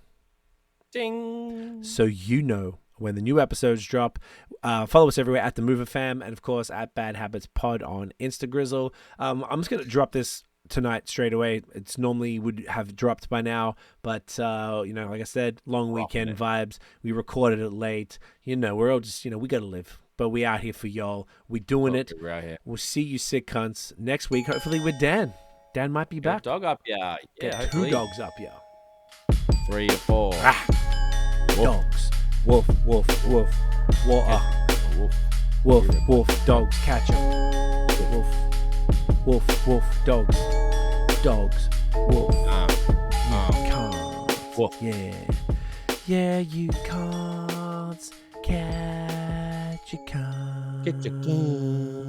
ding, so you know when the new episodes drop. Follow us everywhere at the Mover Fam, and of course at Bad Habits Pod on Instagrizzle. I'm just gonna drop this tonight straight away. It's normally would have dropped by now, but you know, like I said, long weekend vibes. We recorded it late. You know, we're all just, you know, we gotta live. But we out here for y'all. We doing it. We're out here. We'll see you sick cunts next week, hopefully with Dan. Dan might be Get a back. dog up, yeah. Get Hopefully. 2 dogs up, yeah. 3 or 4. Dogs. Woof, woof, woof. Water. Woof. Woof, woof. Dogs. Catch 'em. Woof. Woof, woof. Dogs. Dogs. Woof. Can't. Woof. Yeah. Yeah, you can't catch a can. Get your can.